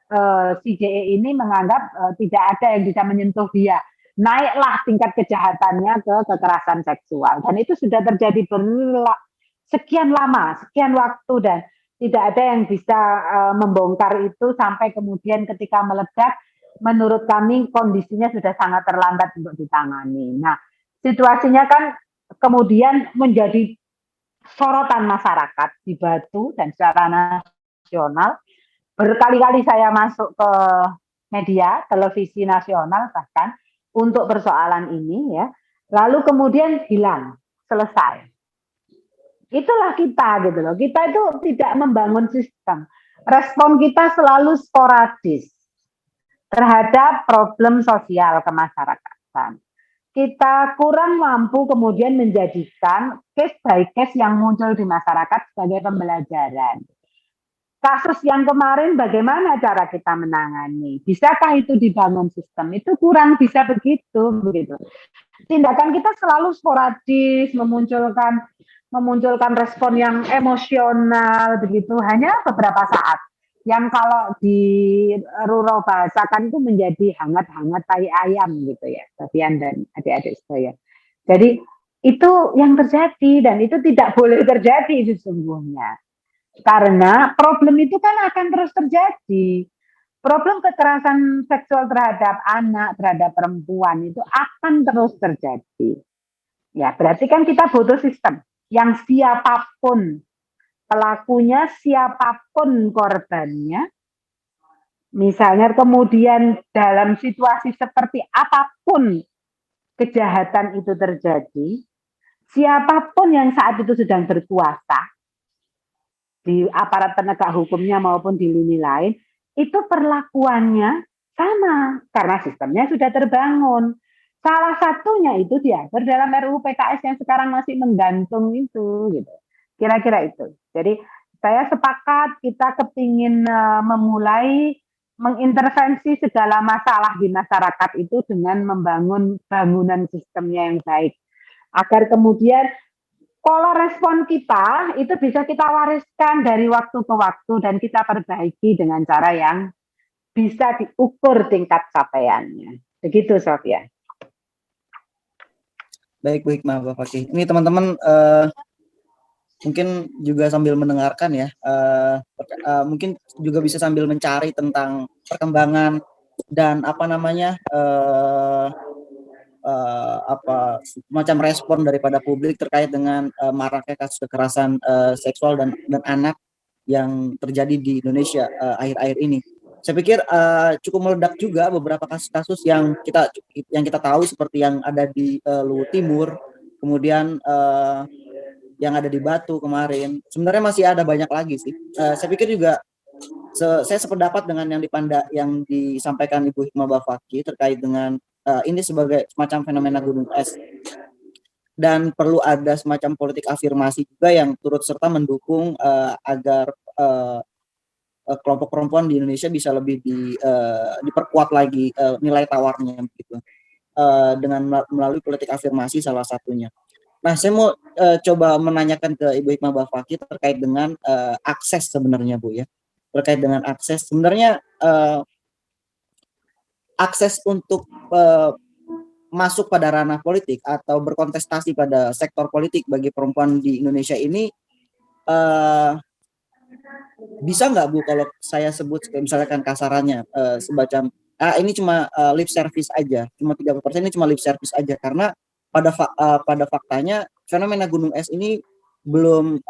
si JE ini menganggap tidak ada yang bisa menyentuh dia. Naiklah tingkat kejahatannya ke kekerasan seksual. Dan itu sudah terjadi sekian lama, sekian waktu, dan tidak ada yang bisa membongkar itu sampai kemudian ketika meledak, menurut kami kondisinya sudah sangat terlambat untuk ditangani. Nah, situasinya kan kemudian menjadi sorotan masyarakat di Batu dan secara nasional. Berkali-kali saya masuk ke media, televisi nasional bahkan untuk persoalan ini ya. Lalu kemudian hilang, selesai. Itulah kita gitu loh. Kita itu tidak membangun sistem. Respon kita selalu sporadis terhadap problem sosial kemasyarakatan. Kita kurang mampu kemudian menjadikan case by case yang muncul di masyarakat sebagai pembelajaran. Kasus yang kemarin bagaimana cara kita menangani? Bisakah itu dibangun sistem? Itu kurang bisa begitu. Tindakan kita selalu sporadis, memunculkan respon yang emosional begitu, hanya beberapa saat. Yang kalau di rural bahasakan itu menjadi hangat-hangat tai ayam gitu ya, Babian dan adik-adik sekalian. Jadi itu yang terjadi dan itu tidak boleh terjadi sesungguhnya. Karena problem itu kan akan terus terjadi. Problem kekerasan seksual terhadap anak, terhadap perempuan itu akan terus terjadi. Ya, berarti kan kita butuh sistem yang siapapun pelakunya, siapapun korbannya, misalnya kemudian dalam situasi seperti apapun kejahatan itu terjadi, siapapun yang saat itu sedang berkuasa, di aparat penegak hukumnya maupun di lini lain, itu perlakuannya sama karena sistemnya sudah terbangun. Salah satunya itu diatur dalam RUU PKS yang sekarang masih menggantung itu, gitu. Kira-kira itu. Jadi saya sepakat kita kepingin memulai mengintervensi segala masalah di masyarakat itu dengan membangun bangunan sistemnya yang baik, agar kemudian pola respon kita itu bisa kita wariskan dari waktu ke waktu dan kita perbaiki dengan cara yang bisa diukur tingkat capaiannya. Begitu, Sofia. Baik, Mbak Fakih. Ini teman-teman mungkin juga sambil mendengarkan ya, mungkin juga bisa sambil mencari tentang perkembangan dan macam respon daripada publik terkait dengan maraknya kasus kekerasan seksual dan anak yang terjadi di Indonesia akhir-akhir ini. Saya pikir cukup meledak juga beberapa kasus-kasus yang kita tahu seperti yang ada di Luwu Timur, kemudian yang ada di Batu kemarin. Sebenarnya masih ada banyak lagi sih. Saya pikir juga saya sependapat dengan yang disampaikan Ibu Hikmah Bafaki terkait dengan ini sebagai semacam fenomena gunung es dan perlu ada semacam politik afirmasi juga yang turut serta mendukung agar kelompok perempuan di Indonesia bisa lebih diperkuat lagi nilai tawarnya gitu, dengan melalui politik afirmasi salah satunya. Nah, saya mau coba menanyakan ke Ibu Hikmah Bafaki terkait dengan akses sebenarnya, Bu ya. Terkait dengan akses sebenarnya akses untuk masuk pada ranah politik atau berkontestasi pada sektor politik bagi perempuan di Indonesia ini bisa nggak, Bu, kalau saya sebut misalkan kasarannya semacam ini cuma lip service aja, cuma 30% ini cuma lip service aja, karena pada faktanya fenomena gunung es ini belum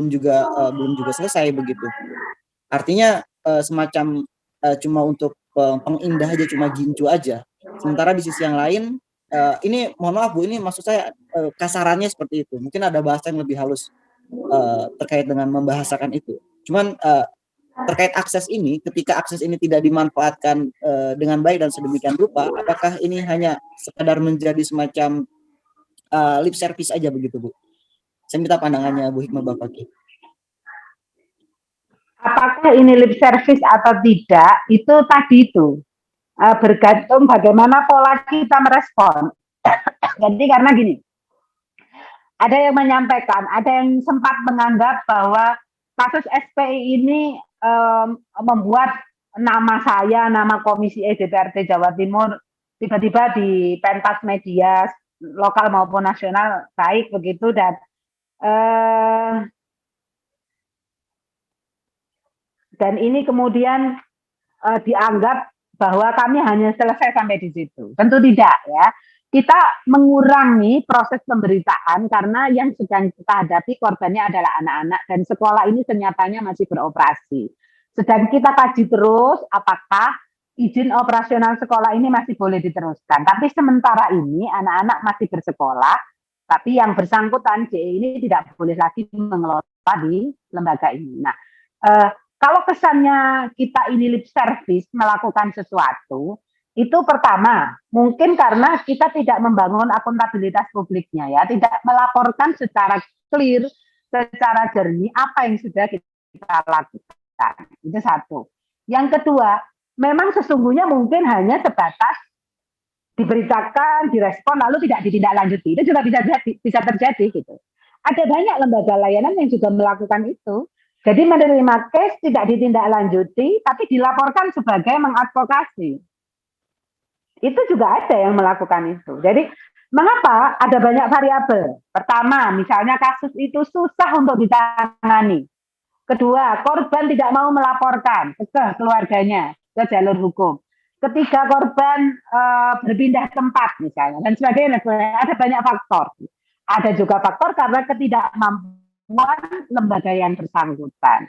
juga selesai begitu. Artinya semacam cuma untuk pengindah aja, cuma gincu aja. Sementara di sisi yang lain, ini mohon maaf, Bu, ini maksud saya kasarannya seperti itu. Mungkin ada bahasa yang lebih halus terkait dengan membahasakan itu. Cuman terkait akses ini, ketika akses ini tidak dimanfaatkan dengan baik dan sedemikian rupa, apakah ini hanya sekadar menjadi semacam lip service aja begitu, Bu? Saya minta pandangannya Bu Hikmah Bafaki. Apakah ini lip service atau tidak, itu tadi itu bergantung bagaimana pola kita merespon. Jadi karena gini, ada yang menyampaikan, ada yang sempat menganggap bahwa kasus SPI ini membuat nama saya, nama Komisi E DPRD Jawa Timur tiba-tiba di pentas media lokal maupun nasional baik begitu, dan ini kemudian dianggap bahwa kami hanya selesai sampai di situ. Tentu tidak ya. Kita mengurangi proses pemberitaan karena yang sedang kita hadapi korbannya adalah anak-anak dan sekolah ini ternyatanya masih beroperasi. Sedang kita kaji terus apakah izin operasional sekolah ini masih boleh diteruskan. Tapi sementara ini anak-anak masih bersekolah, tapi yang bersangkutan JE ini tidak boleh lagi mengelola di lembaga ini. Nah, kalau kesannya kita ini lip service melakukan sesuatu, itu pertama, mungkin karena kita tidak membangun akuntabilitas publiknya ya, tidak melaporkan secara clear, secara jernih apa yang sudah kita lakukan. Itu satu. Yang kedua, memang sesungguhnya mungkin hanya sebatas diberitakan, direspon, lalu tidak ditindaklanjuti. Itu juga bisa terjadi gitu. Ada banyak lembaga layanan yang juga melakukan itu. Jadi menerima case tidak ditindaklanjuti, tapi dilaporkan sebagai mengadvokasi. Itu juga ada yang melakukan itu. Jadi mengapa ada banyak variabel? Pertama, misalnya kasus itu susah untuk ditangani. Kedua, korban tidak mau melaporkan ke keluarganya, ke jalur hukum. Ketiga, korban berpindah tempat misalnya, dan sebagainya. Ada banyak faktor. Ada juga faktor karena ketidakmampuan lembaga yang bersangkutan.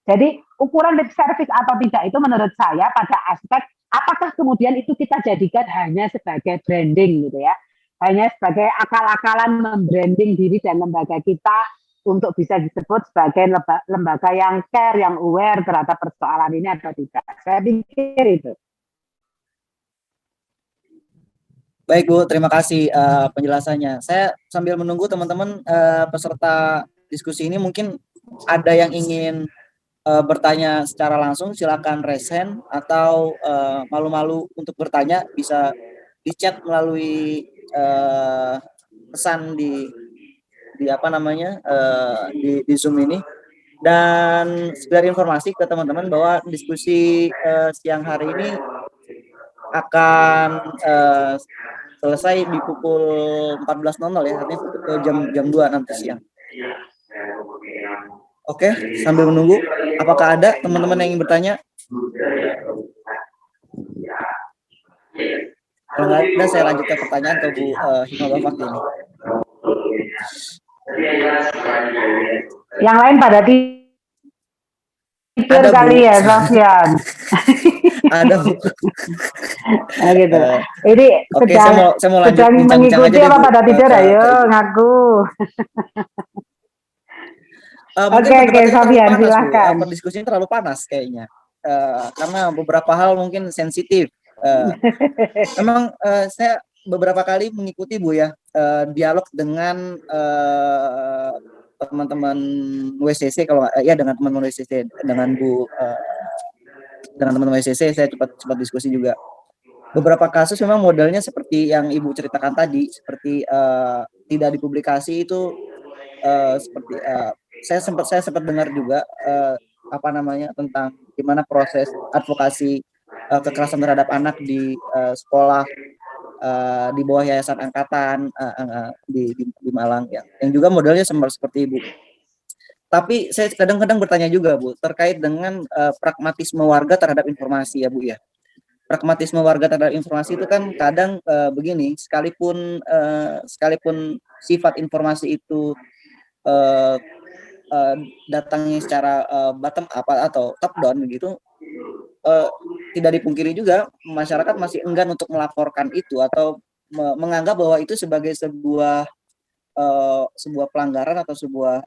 Jadi ukuran lip service atau tidak itu menurut saya pada aspek apakah kemudian itu kita jadikan hanya sebagai branding gitu ya, hanya sebagai akal-akalan membranding diri dan lembaga kita untuk bisa disebut sebagai lembaga yang care, yang aware terhadap persoalan ini atau tidak. Saya pikir itu. Baik Bu, terima kasih penjelasannya. Saya sambil menunggu teman-teman peserta diskusi ini mungkin ada yang ingin bertanya secara langsung, silakan raise hand atau malu-malu untuk bertanya bisa di chat melalui pesan di apa namanya di Zoom ini. Dan sekedar informasi ke teman-teman bahwa diskusi siang hari ini akan selesai di pukul 14.00 ya, artinya jam 2 nanti siang. Oke, sambil menunggu, apakah ada teman-teman yang ingin bertanya? Kalau nggak ada, saya lanjutkan pertanyaan ke Bu Hikmah Bafaki ini. Yang lain pada tidur kali ya, Sofyan. Ada Bu. Nah, gitu. Ini oke, saya mau lanjut bincang-bincang aja apa deh, Bu. pada tidur ayo ngaku. Oke, Sofyan silakan. Diskusinya terlalu panas kayaknya. Karena beberapa hal mungkin sensitif. Memang saya beberapa kali mengikuti Bu ya dialog dengan teman-teman WCC, kalau ya dengan teman-teman WCC, dengan Bu dengan teman-teman WCC saya cepat diskusi juga. Beberapa kasus memang modelnya seperti yang Ibu ceritakan tadi, seperti tidak dipublikasi itu, seperti saya sempat dengar juga apa namanya tentang gimana proses advokasi kekerasan terhadap anak di sekolah di bawah Yayasan Angkatan di Malang ya, yang juga modelnya seperti Ibu. Tapi saya kadang-kadang bertanya juga Bu terkait dengan pragmatisme warga terhadap informasi ya Bu ya. Pragmatisme warga terhadap informasi itu kan kadang begini, sekalipun sifat informasi itu datangnya secara bottom up atau top down begitu, tidak dipungkiri juga masyarakat masih enggan untuk melaporkan itu atau menganggap bahwa itu sebagai sebuah pelanggaran atau sebuah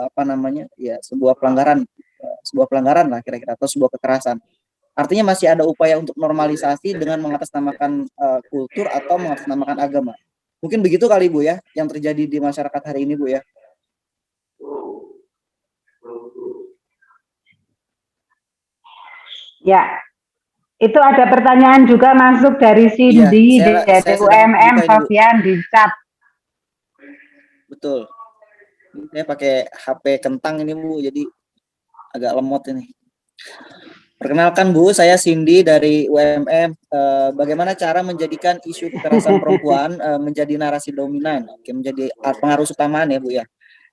apa namanya ya sebuah pelanggaran lah kira-kira, atau sebuah kekerasan. Artinya masih ada upaya untuk normalisasi dengan mengatasnamakan kultur atau mengatasnamakan agama. Mungkin begitu kali Bu ya yang terjadi di masyarakat hari ini Bu ya. Ya, itu ada pertanyaan juga masuk dari Cindy dari UMM Sofyan di chat. Betul. Saya pakai HP kentang ini Bu, jadi agak lemot ini. Perkenalkan Bu, saya Cindy dari UMM. Bagaimana cara menjadikan isu kekerasan perempuan menjadi narasi dominan, menjadi pengaruh utamaan ya Bu ya.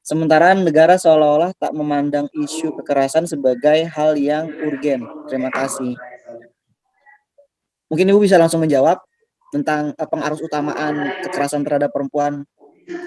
Sementara negara seolah-olah tak memandang isu kekerasan sebagai hal yang urgen. Terima kasih. Mungkin Ibu bisa langsung menjawab tentang pengaruh utamaan kekerasan terhadap perempuan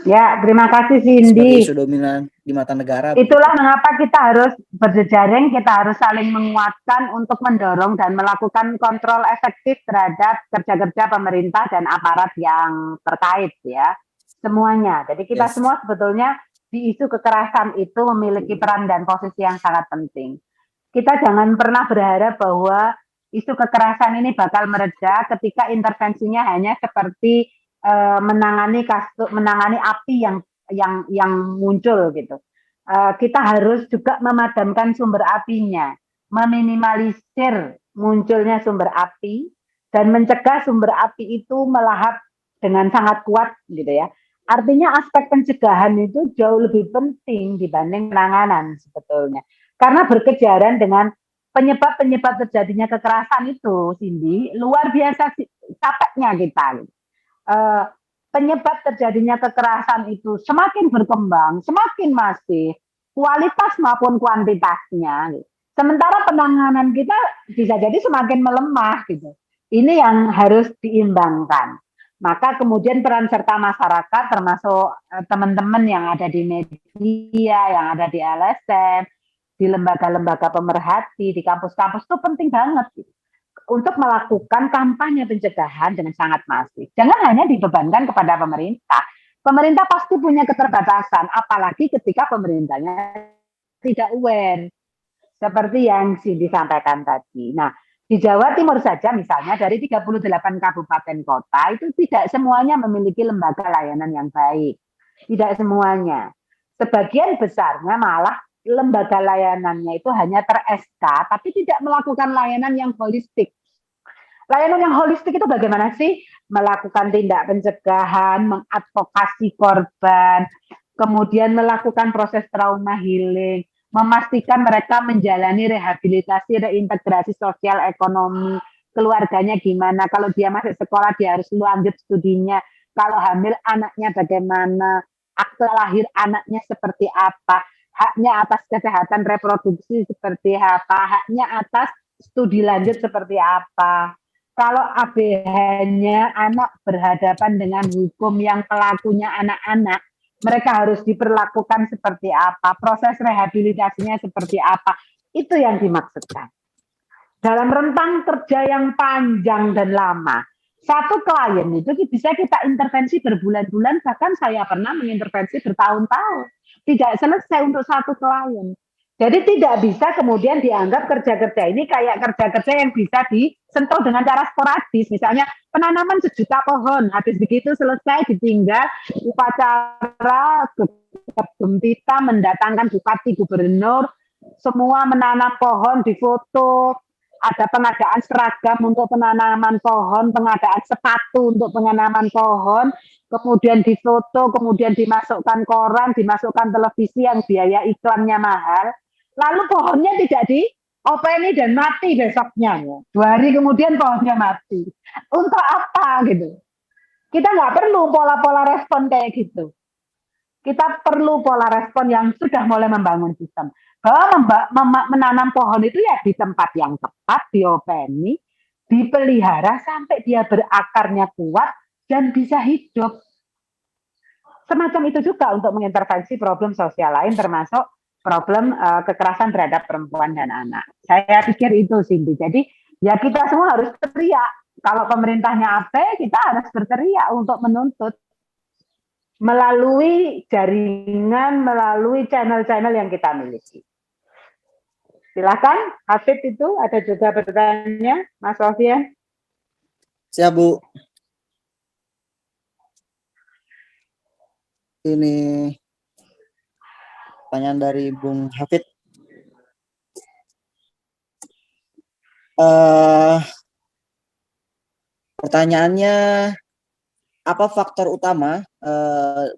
Ya, terima kasih sebagai Cindy. isu dominan di mata negara. Itulah Begitu. mengapa kita harus berjejaring, kita harus saling menguatkan untuk mendorong dan melakukan kontrol efektif terhadap kerja-kerja pemerintah dan aparat yang terkait ya. Semuanya. Jadi kita Yes. semua sebetulnya di isu kekerasan itu memiliki peran dan posisi yang sangat penting. Kita jangan pernah berharap bahwa isu kekerasan ini bakal mereda ketika intervensinya hanya seperti menangani api yang muncul gitu. Kita harus juga memadamkan sumber apinya, meminimalisir munculnya sumber api dan mencegah sumber api itu melahap dengan sangat kuat gitu ya. Artinya aspek pencegahan itu jauh lebih penting dibanding penanganan sebetulnya. Karena berkejaran dengan penyebab-penyebab terjadinya kekerasan itu, Cindy, luar biasa capeknya kita. Penyebab terjadinya kekerasan itu semakin berkembang, semakin masif, kualitas maupun kuantitasnya. Sementara penanganan kita bisa jadi semakin melemah gitu. Ini yang harus diimbangkan. Maka kemudian peran serta masyarakat termasuk teman-teman yang ada di media, yang ada di LSM, di lembaga-lembaga pemerhati, di kampus-kampus itu penting banget gitu untuk melakukan kampanye pencegahan dengan sangat masif. Jangan hanya dibebankan kepada pemerintah. Pemerintah pasti punya keterbatasan, apalagi ketika pemerintahnya tidak aware. Seperti yang disampaikan tadi. Nah, di Jawa Timur saja misalnya dari 38 kabupaten kota itu tidak semuanya memiliki lembaga layanan yang baik. Tidak semuanya. Sebagian besarnya malah lembaga layanannya itu hanya ter-SK tapi tidak melakukan layanan yang holistik. Layanan yang holistik itu bagaimana sih? Melakukan tindak pencegahan, mengadvokasi korban, kemudian melakukan proses trauma healing, memastikan mereka menjalani rehabilitasi, reintegrasi sosial ekonomi, keluarganya gimana, kalau dia masih sekolah dia harus lanjut studinya, kalau hamil anaknya bagaimana, akte lahir anaknya seperti apa, haknya atas kesehatan reproduksi seperti apa, haknya atas studi lanjut seperti apa. Kalau ABH-nya anak berhadapan dengan hukum yang pelakunya anak-anak, mereka harus diperlakukan seperti apa, proses rehabilitasinya seperti apa, itu yang dimaksudkan. Dalam rentang kerja yang panjang dan lama, satu klien itu bisa kita intervensi berbulan-bulan, bahkan saya pernah mengintervensi bertahun-tahun. Tidak selesai untuk satu klien. Jadi tidak bisa kemudian dianggap kerja-kerja ini kayak kerja-kerja yang bisa disentuh dengan cara sporadis. Misalnya penanaman 1.000.000 pohon, habis begitu selesai ditinggal upacara kebun pita mendatangkan bupati gubernur, semua menanam pohon difoto, ada pengadaan seragam untuk penanaman pohon, pengadaan sepatu untuk penanaman pohon, kemudian difoto, kemudian dimasukkan koran, dimasukkan televisi yang biaya iklannya mahal, lalu pohonnya tidak diopeni dan mati besoknya. 2 hari kemudian pohonnya mati. Untuk apa gitu? Kita nggak perlu pola-pola respon kayak gitu. Kita perlu pola respon yang sudah mulai membangun sistem. Bahwa menanam pohon itu ya di tempat yang tepat, diopeni, dipelihara sampai dia berakarnya kuat dan bisa hidup. Semacam itu juga untuk mengintervensi problem sosial lain termasuk problem kekerasan terhadap perempuan dan anak. Saya pikir itu Cindy. Jadi ya kita semua harus teriak. Kalau pemerintahnya apa, kita harus berteriak untuk menuntut melalui jaringan, melalui channel-channel yang kita miliki. Silakan, Hafid itu ada juga bertanya, Mas Sofian. Siap Bu. Ini pertanyaan dari Bung Hafid. Pertanyaannya apa faktor utama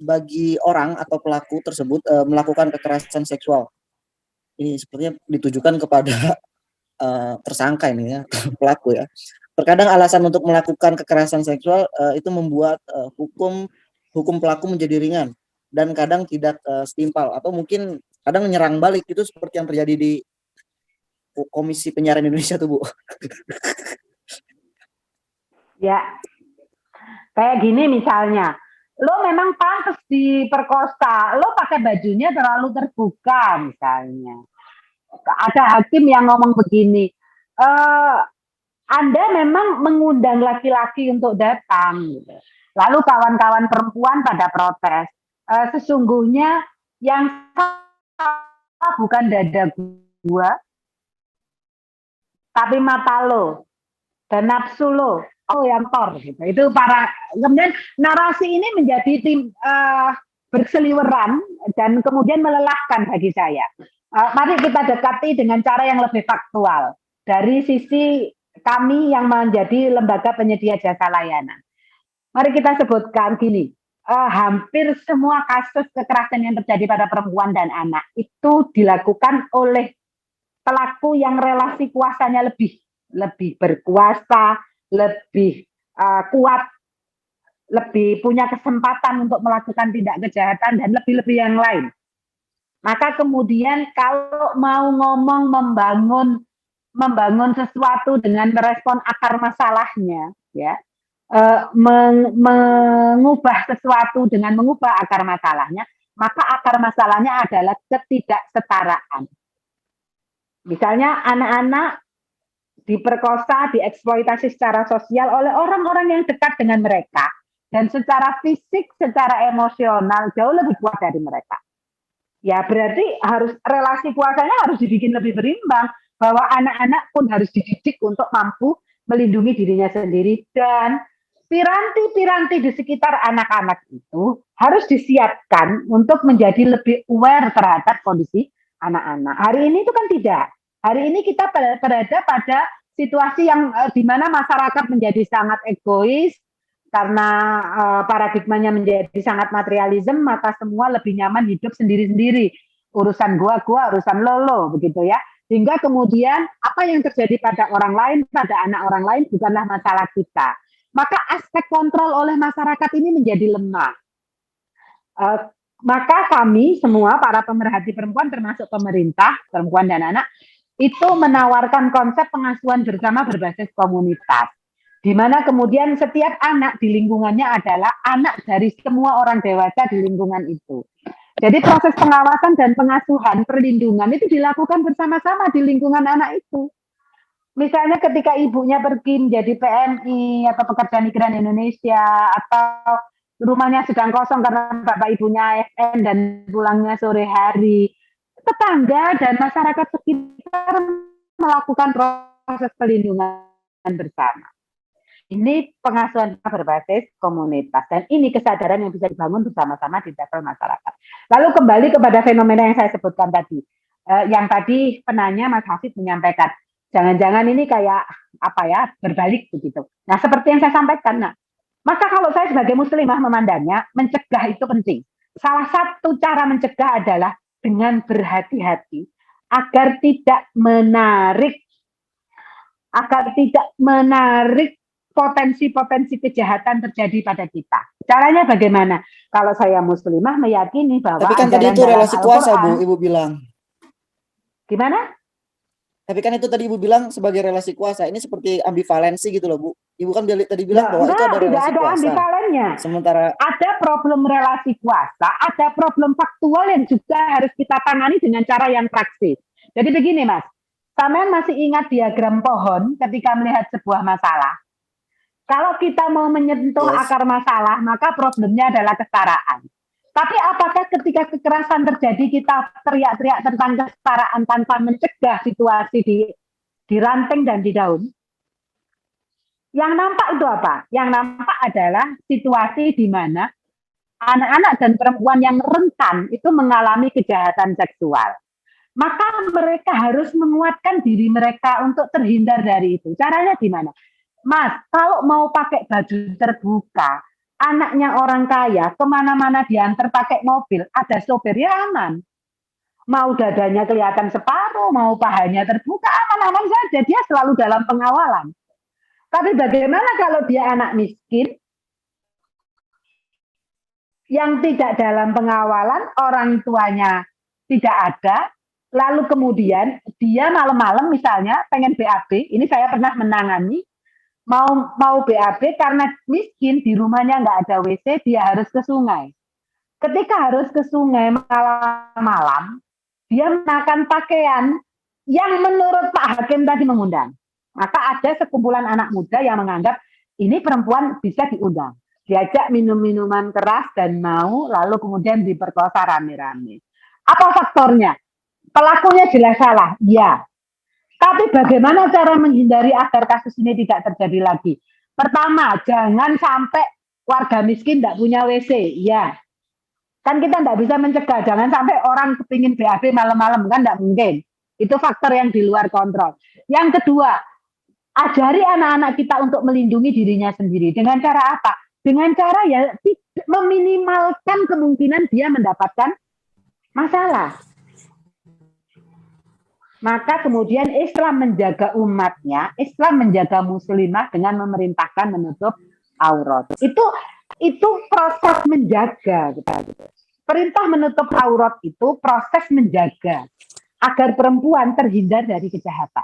bagi orang atau pelaku tersebut melakukan kekerasan seksual? Ini sepertinya ditujukan kepada tersangka ini ya, pelaku ya. Terkadang alasan untuk melakukan kekerasan seksual itu membuat hukum pelaku menjadi ringan dan kadang tidak setimpal atau mungkin kadang menyerang balik, itu seperti yang terjadi di Komisi Penyiaran Indonesia tuh Bu. Ya, kayak gini misalnya, lo memang pantas diperkosa, lo pakai bajunya terlalu terbuka misalnya. Ada hakim yang ngomong begini, Anda memang mengundang laki-laki untuk datang, gitu. Lalu kawan-kawan perempuan pada protes. Sesungguhnya yang salah bukan dada gua, tapi mata lo dan nafsu lo. Oh yang tor gitu. Itu para kemudian narasi ini menjadi berseliweran dan kemudian melelahkan bagi saya. Mari kita dekati dengan cara yang lebih faktual dari sisi kami yang menjadi lembaga penyedia jasa layanan. Mari kita sebutkan gini, hampir semua kasus kekerasan yang terjadi pada perempuan dan anak itu dilakukan oleh pelaku yang relasi kuasanya lebih berkuasa, lebih kuat, lebih punya kesempatan untuk melakukan tindak kejahatan dan lebih-lebih yang lain. Maka kemudian kalau mau ngomong membangun sesuatu dengan merespon akar masalahnya, ya, mengubah sesuatu dengan mengubah akar masalahnya, maka akar masalahnya adalah ketidaksetaraan. Misalnya anak-anak diperkosa, dieksploitasi secara sosial oleh orang-orang yang dekat dengan mereka dan secara fisik, secara emosional jauh lebih kuat dari mereka. Ya berarti harus relasi kuasanya harus dibikin lebih berimbang, bahwa anak-anak pun harus dididik untuk mampu melindungi dirinya sendiri dan piranti-piranti di sekitar anak-anak itu harus disiapkan untuk menjadi lebih aware terhadap kondisi anak-anak. Hari ini itu kan tidak. Hari ini kita berada pada situasi yang di mana masyarakat menjadi sangat egois karena paradigmanya menjadi sangat materialisme, maka semua lebih nyaman hidup sendiri-sendiri. Urusan gua, urusan lo, begitu ya. Sehingga kemudian apa yang terjadi pada orang lain, pada anak orang lain bukanlah masalah kita. Maka aspek kontrol oleh masyarakat ini menjadi lemah. Maka kami semua, para pemerhati perempuan termasuk pemerintah, perempuan dan anak, itu menawarkan konsep pengasuhan bersama berbasis komunitas, di mana kemudian setiap anak di lingkungannya adalah anak dari semua orang dewasa di lingkungan itu. Jadi proses pengawasan dan pengasuhan perlindungan itu dilakukan bersama-sama di lingkungan anak itu. Misalnya ketika ibunya pergi menjadi PMI atau pekerja migran Indonesia, atau rumahnya sedang kosong karena bapak ibunya ASN dan pulangnya sore hari, tetangga dan masyarakat sekitar melakukan proses perlindungan bersama. Ini pengasuhan berbasis komunitas dan ini kesadaran yang bisa dibangun bersama-sama di level masyarakat. Lalu kembali kepada fenomena yang saya sebutkan tadi, yang tadi penanya Mas Hafid menyampaikan, jangan-jangan ini kayak apa ya, berbalik begitu. Nah seperti yang saya sampaikan, maka kalau saya sebagai muslimah memandangnya, mencegah itu penting. Salah satu cara mencegah adalah dengan berhati-hati agar tidak menarik potensi-potensi kejahatan terjadi pada kita. Caranya bagaimana? Kalau saya muslimah meyakini bahwa tapi kan tadi itu relasi kuasa, Bu, Ibu bilang. Gimana? Tapi kan itu tadi Ibu bilang sebagai relasi kuasa. Ini seperti ambivalensi gitu loh, Bu. Ibu kan tadi bilang bahwa itu ada relasi kuasa. Tidak ada ambivalennya. Sementara ada problem relasi kuasa, ada problem faktual yang juga harus kita tangani dengan cara yang praktis. Jadi begini, Mas. Sampean masih ingat diagram pohon ketika melihat sebuah masalah? Kalau kita mau menyentuh akar masalah, maka problemnya adalah kesetaraan. Tapi apakah ketika kekerasan terjadi kita teriak-teriak tentang kesetaraan tanpa mencegah situasi di ranting dan di daun? Yang nampak itu apa? Yang nampak adalah situasi di mana anak-anak dan perempuan yang rentan itu mengalami kejahatan seksual. Maka mereka harus menguatkan diri mereka untuk terhindar dari itu. Caranya gimana? Mas, kalau mau pakai baju terbuka, anaknya orang kaya kemana-mana diantar pakai mobil, ada sopir ya aman. Mau dadanya kelihatan separuh, mau pahanya terbuka, aman-aman saja. Dia selalu dalam pengawalan. Tapi bagaimana kalau dia anak miskin, yang tidak dalam pengawalan, orang tuanya tidak ada, lalu kemudian dia malam-malam misalnya pengen BAB, ini saya pernah menangani, mau BAB karena miskin, di rumahnya nggak ada WC, dia harus ke sungai. Ketika harus ke sungai malam-malam, dia mengenakan pakaian yang menurut Pak Hakim tadi mengundang. Maka ada sekumpulan anak muda yang menganggap ini perempuan bisa diundang. Diajak minum minuman keras dan mau, lalu kemudian diperkosa rame-rame. Apa faktornya? Pelakunya jelas salah, ya. Tapi bagaimana cara menghindari agar kasus ini tidak terjadi lagi? Pertama, jangan sampai warga miskin tidak punya WC, ya. Kan kita tidak bisa mencegah, jangan sampai orang kepingin BAB malam-malam, kan tidak mungkin. Itu faktor yang di luar kontrol. Yang kedua, ajari anak-anak kita untuk melindungi dirinya sendiri. Dengan cara apa? Dengan cara ya meminimalkan kemungkinan dia mendapatkan masalah. Maka kemudian Islam menjaga umatnya, Islam menjaga muslimah dengan memerintahkan menutup aurat. Itu proses menjaga. Perintah menutup aurat itu proses menjaga agar perempuan terhindar dari kejahatan.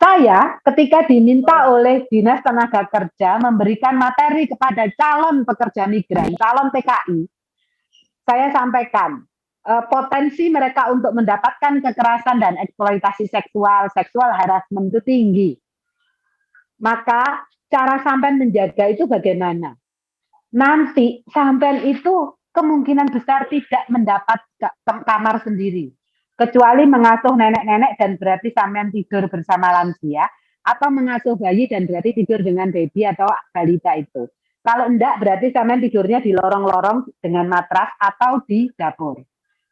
Saya ketika diminta oleh Dinas Tenaga Kerja memberikan materi kepada calon pekerja migran, calon TKI, saya sampaikan potensi mereka untuk mendapatkan kekerasan dan eksploitasi seksual harassment itu tinggi. Maka cara sampean menjaga itu bagaimana? Nanti sampean itu kemungkinan besar tidak mendapat kamar sendiri. Kecuali mengasuh nenek-nenek dan berarti sampean tidur bersama lansia, atau mengasuh bayi dan berarti tidur dengan baby atau balita itu. Kalau enggak berarti sampean tidurnya di lorong-lorong dengan matras atau di dapur.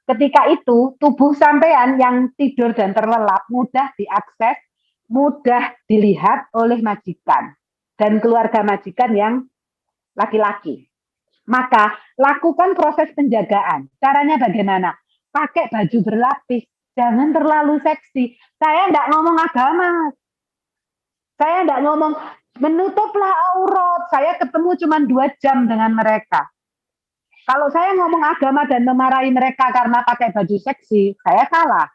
Ketika itu tubuh sampean yang tidur dan terlelap mudah diakses, mudah dilihat oleh majikan dan keluarga majikan yang laki-laki. Maka lakukan proses penjagaan. Caranya bagaimana? Pakai baju berlapis, jangan terlalu seksi. Saya enggak ngomong agama. Saya enggak ngomong menutuplah aurat. Saya ketemu cuma 2 jam dengan mereka. Kalau saya ngomong agama dan memarahi mereka karena pakai baju seksi, saya salah.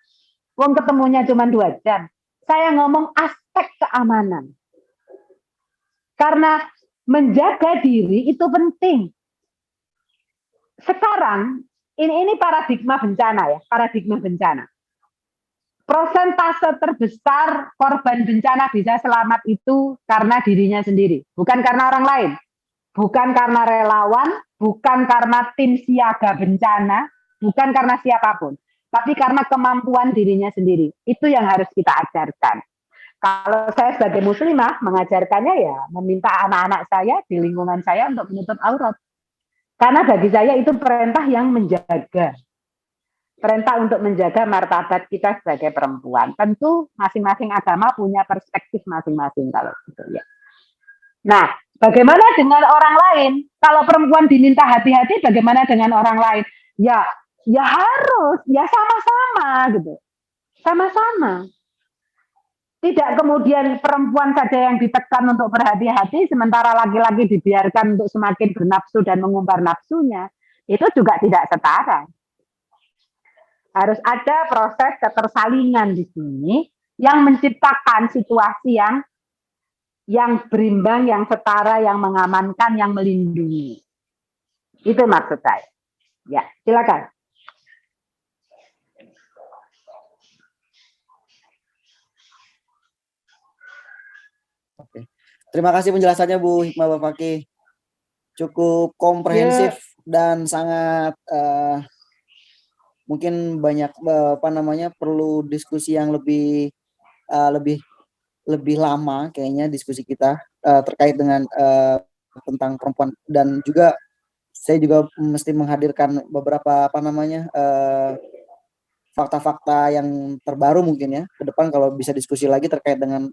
Wong ketemunya cuma 2 jam. Saya ngomong aspek keamanan. Karena menjaga diri itu penting. Sekarang ini paradigma bencana ya, paradigma bencana. Persentase terbesar korban bencana bisa selamat itu karena dirinya sendiri, bukan karena orang lain, bukan karena relawan, bukan karena tim siaga bencana, bukan karena siapapun, tapi karena kemampuan dirinya sendiri. Itu yang harus kita ajarkan. Kalau saya sebagai muslimah mengajarkannya ya meminta anak-anak saya di lingkungan saya untuk menutup aurat. Karena bagi saya itu perintah yang menjaga. Perintah untuk menjaga martabat kita sebagai perempuan. Tentu masing-masing agama punya perspektif masing-masing kalau gitu ya. Nah, bagaimana dengan orang lain? Kalau perempuan diminta hati-hati, bagaimana dengan orang lain? Ya harus, ya sama-sama gitu. Sama-sama. Tidak kemudian perempuan saja yang ditekan untuk berhati-hati, sementara laki-laki dibiarkan untuk semakin bernafsu dan mengumbar nafsunya. Itu juga tidak setara. Harus ada proses ketersalingan di sini yang menciptakan situasi yang berimbang, yang setara, yang mengamankan, yang melindungi. Itu maksud saya. Ya, silakan. Oke. Terima kasih penjelasannya Bu Hikmah Bafaki. Cukup komprehensif dan sangat mungkin banyak perlu diskusi yang lebih lama kayaknya diskusi kita terkait dengan tentang perempuan, dan juga saya juga mesti menghadirkan beberapa fakta-fakta yang terbaru mungkin ya ke depan kalau bisa diskusi lagi terkait dengan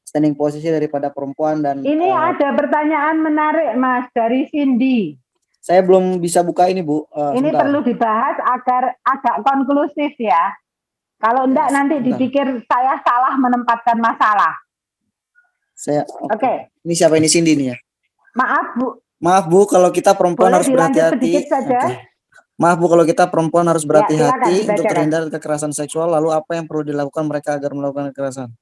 standing posisi daripada perempuan dan Ini ada pertanyaan menarik Mas dari Cindy. saya belum bisa buka ini Bu. Ini Sebentar. perlu dibahas agar agak konklusif ya. Kalau enggak nanti Sebentar. dipikir saya salah menempatkan masalah. Oke. Ini siapa ini Cindy nih ya? Maaf Bu. Maaf Bu, kalau kita perempuan Boleh harus dilanjut berhati-hati. sedikit saja? Oke. Maaf Bu, kalau kita perempuan harus berhati-hati silakan, untuk dibacakan. terhindar dari kekerasan seksual. Lalu apa yang perlu dilakukan mereka agar melakukan kekerasan?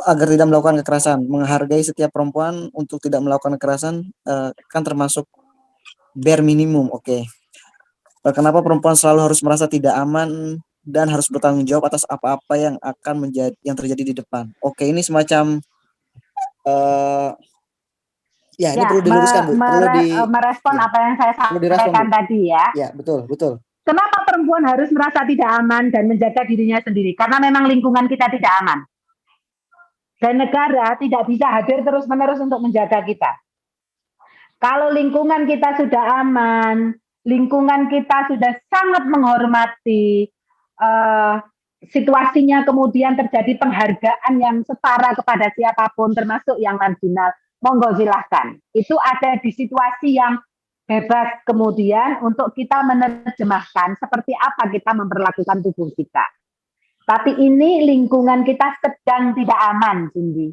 Agar tidak melakukan kekerasan, menghargai setiap perempuan untuk tidak melakukan kekerasan kan termasuk bare minimum. Oke. Kenapa perempuan selalu harus merasa tidak aman dan harus bertanggung jawab atas apa-apa yang akan terjadi di depan? Oke, ini semacam ini perlu diluruskan Bu. Merespon apa yang saya sampaikan tadi ya. Ya, betul. Kenapa perempuan harus merasa tidak aman dan menjaga dirinya sendiri? Karena memang lingkungan kita tidak aman. Dan negara tidak bisa hadir terus-menerus untuk menjaga kita. Kalau lingkungan kita sudah aman, lingkungan kita sudah sangat menghormati, situasinya kemudian terjadi penghargaan yang setara kepada siapapun, termasuk yang marginal, monggo silahkan. Itu ada di situasi yang bebas kemudian untuk kita menerjemahkan seperti apa kita memperlakukan tubuh kita. Tapi ini lingkungan kita sedang tidak aman, Cindy.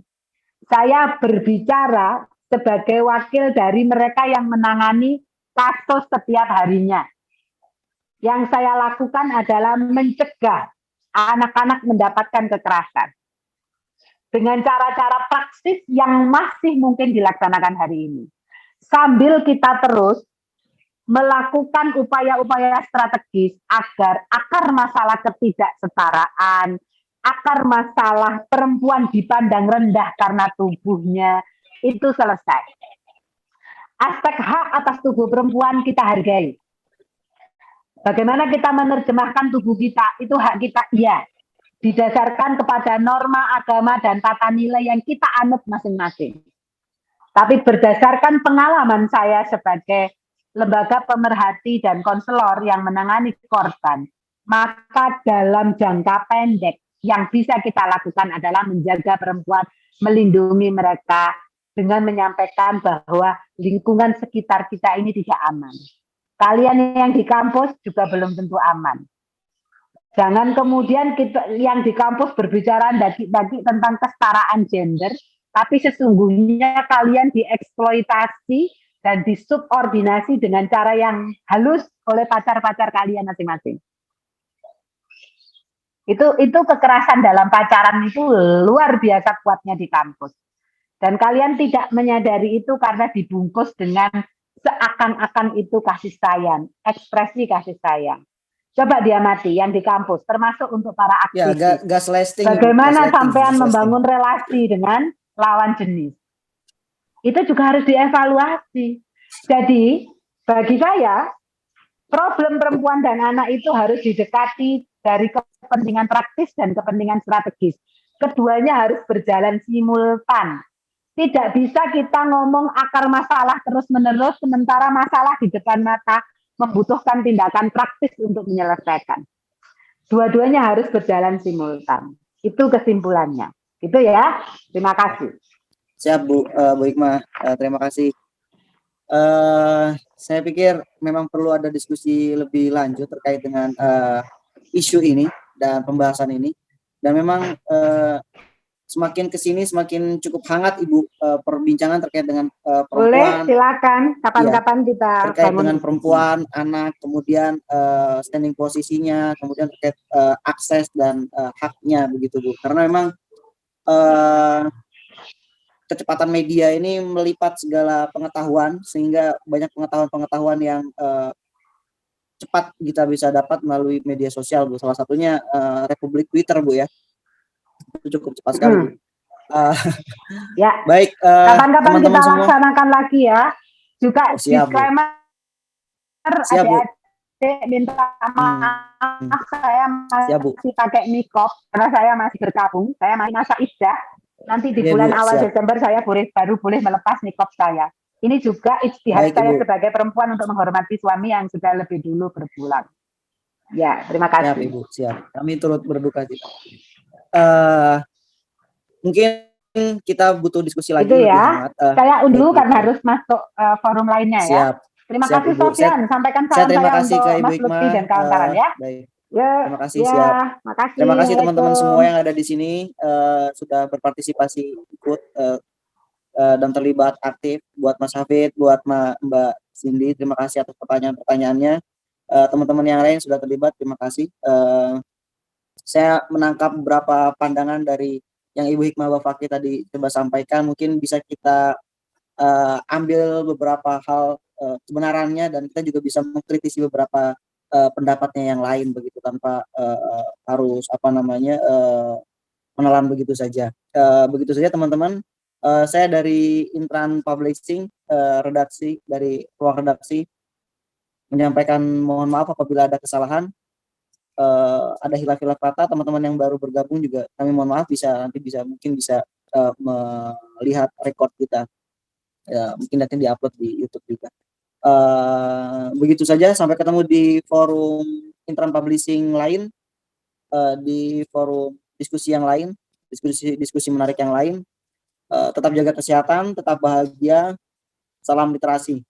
Saya berbicara sebagai wakil dari mereka yang menangani kasus setiap harinya. Yang saya lakukan adalah mencegah anak-anak mendapatkan kekerasan. Dengan cara-cara praktis yang masih mungkin dilaksanakan hari ini. Sambil kita terus melakukan upaya-upaya strategis agar akar masalah ketidaksetaraan, akar masalah perempuan dipandang rendah karena tubuhnya itu selesai. Aspek hak atas tubuh perempuan kita hargai. Bagaimana kita menerjemahkan tubuh kita, itu hak kita, iya. Didasarkan kepada norma agama dan tata nilai yang kita anut masing-masing. Tapi berdasarkan pengalaman saya sebagai lembaga pemerhati dan konselor yang menangani korban, maka dalam jangka pendek yang bisa kita lakukan adalah menjaga perempuan, melindungi mereka dengan menyampaikan bahwa lingkungan sekitar kita ini tidak aman. Kalian yang di kampus juga belum tentu aman. Jangan kemudian kita yang di kampus berbicara bagi tentang kesetaraan gender, tapi sesungguhnya kalian dieksploitasi dan disubordinasi dengan cara yang halus oleh pacar-pacar kalian masing-masing. Itu kekerasan dalam pacaran itu luar biasa kuatnya di kampus. Dan kalian tidak menyadari itu karena dibungkus dengan seakan-akan itu kasih sayang, ekspresi kasih sayang. Coba diamati yang di kampus, termasuk untuk para aktivis. Ya, gaslighting. Bagaimana sampean membangun relasi dengan lawan jenis. Itu juga harus dievaluasi. Jadi, bagi saya, problem perempuan dan anak itu harus didekati dari kepentingan praktis dan kepentingan strategis. Keduanya harus berjalan simultan. Tidak bisa kita ngomong akar masalah terus-menerus, sementara masalah di depan mata membutuhkan tindakan praktis untuk menyelesaikan. Dua-duanya harus berjalan simultan. Itu kesimpulannya. Itu ya. Terima kasih. Siap Bu, Bu Hikmah, terima kasih. Saya pikir memang perlu ada diskusi lebih lanjut terkait dengan isu ini dan pembahasan ini. Dan memang semakin kesini semakin cukup hangat Ibu perbincangan terkait dengan perempuan. Boleh, silakan. Kapan-kapan ya, kita terkait dengan perempuan, anak, kemudian standing posisinya, kemudian terkait akses dan haknya begitu Bu. Karena memang kecepatan media ini melipat segala pengetahuan sehingga banyak pengetahuan-pengetahuan yang cepat kita bisa dapat melalui media sosial Bu. Salah satunya Republik Twitter Bu ya. Itu cukup cepat sekali Bu. Ya. Baik, kapan-kapan teman-teman kita semua laksanakan lagi ya. Juga disclaimer adik-adik minta maaf saya masih pakai niqab karena saya masih berkabung, saya masih masa iddah. Nanti di bulan awal Desember saya baru boleh melepas niqab saya. Ini juga ijtihad saya sebagai perempuan untuk menghormati suami yang sudah lebih dulu berpulang. Ya, terima kasih. Siap Ibu, siap. Kami turut berduka cita. Mungkin kita butuh diskusi lagi Itu lebih ya. hangat. Saya undur Baik, karena Bu. harus masuk forum lainnya ya. Siap. Terima Siap, kasih Ibu. Sofyan. Sampaikan Saya salam terima saya kasih untuk ke Ibu Mas Lutfi Hikmah. dan kawan-kawan ya. Baik. Ya, Terima kasih, ya, siap. makasih. Terima kasih teman-teman semua Waalaikumsalam. yang ada di sini sudah berpartisipasi ikut dan terlibat aktif. Buat Mas Hafid, buat Mbak Cindy, terima kasih atas pertanyaan-pertanyaannya. Teman-teman yang lain sudah terlibat, terima kasih. Saya menangkap beberapa pandangan dari yang Ibu Hikmah Bafaki tadi coba sampaikan. Mungkin bisa kita ambil beberapa hal kebenarannya, dan kita juga bisa mengkritisi beberapa pendapatnya yang lain begitu, tanpa harus menelan begitu saja. Begitu saja teman-teman. Saya dari Intran Publishing, redaksi dari ruang redaksi, menyampaikan mohon maaf apabila ada kesalahan, ada hilaf-hilaf kata. Teman-teman yang baru bergabung juga kami mohon maaf, mungkin bisa melihat record kita. Ya, mungkin nanti diupload di YouTube juga. Begitu saja, sampai ketemu di forum Intran Publishing lain, di forum diskusi yang lain, diskusi menarik yang lain. Tetap jaga kesehatan, tetap bahagia, salam literasi.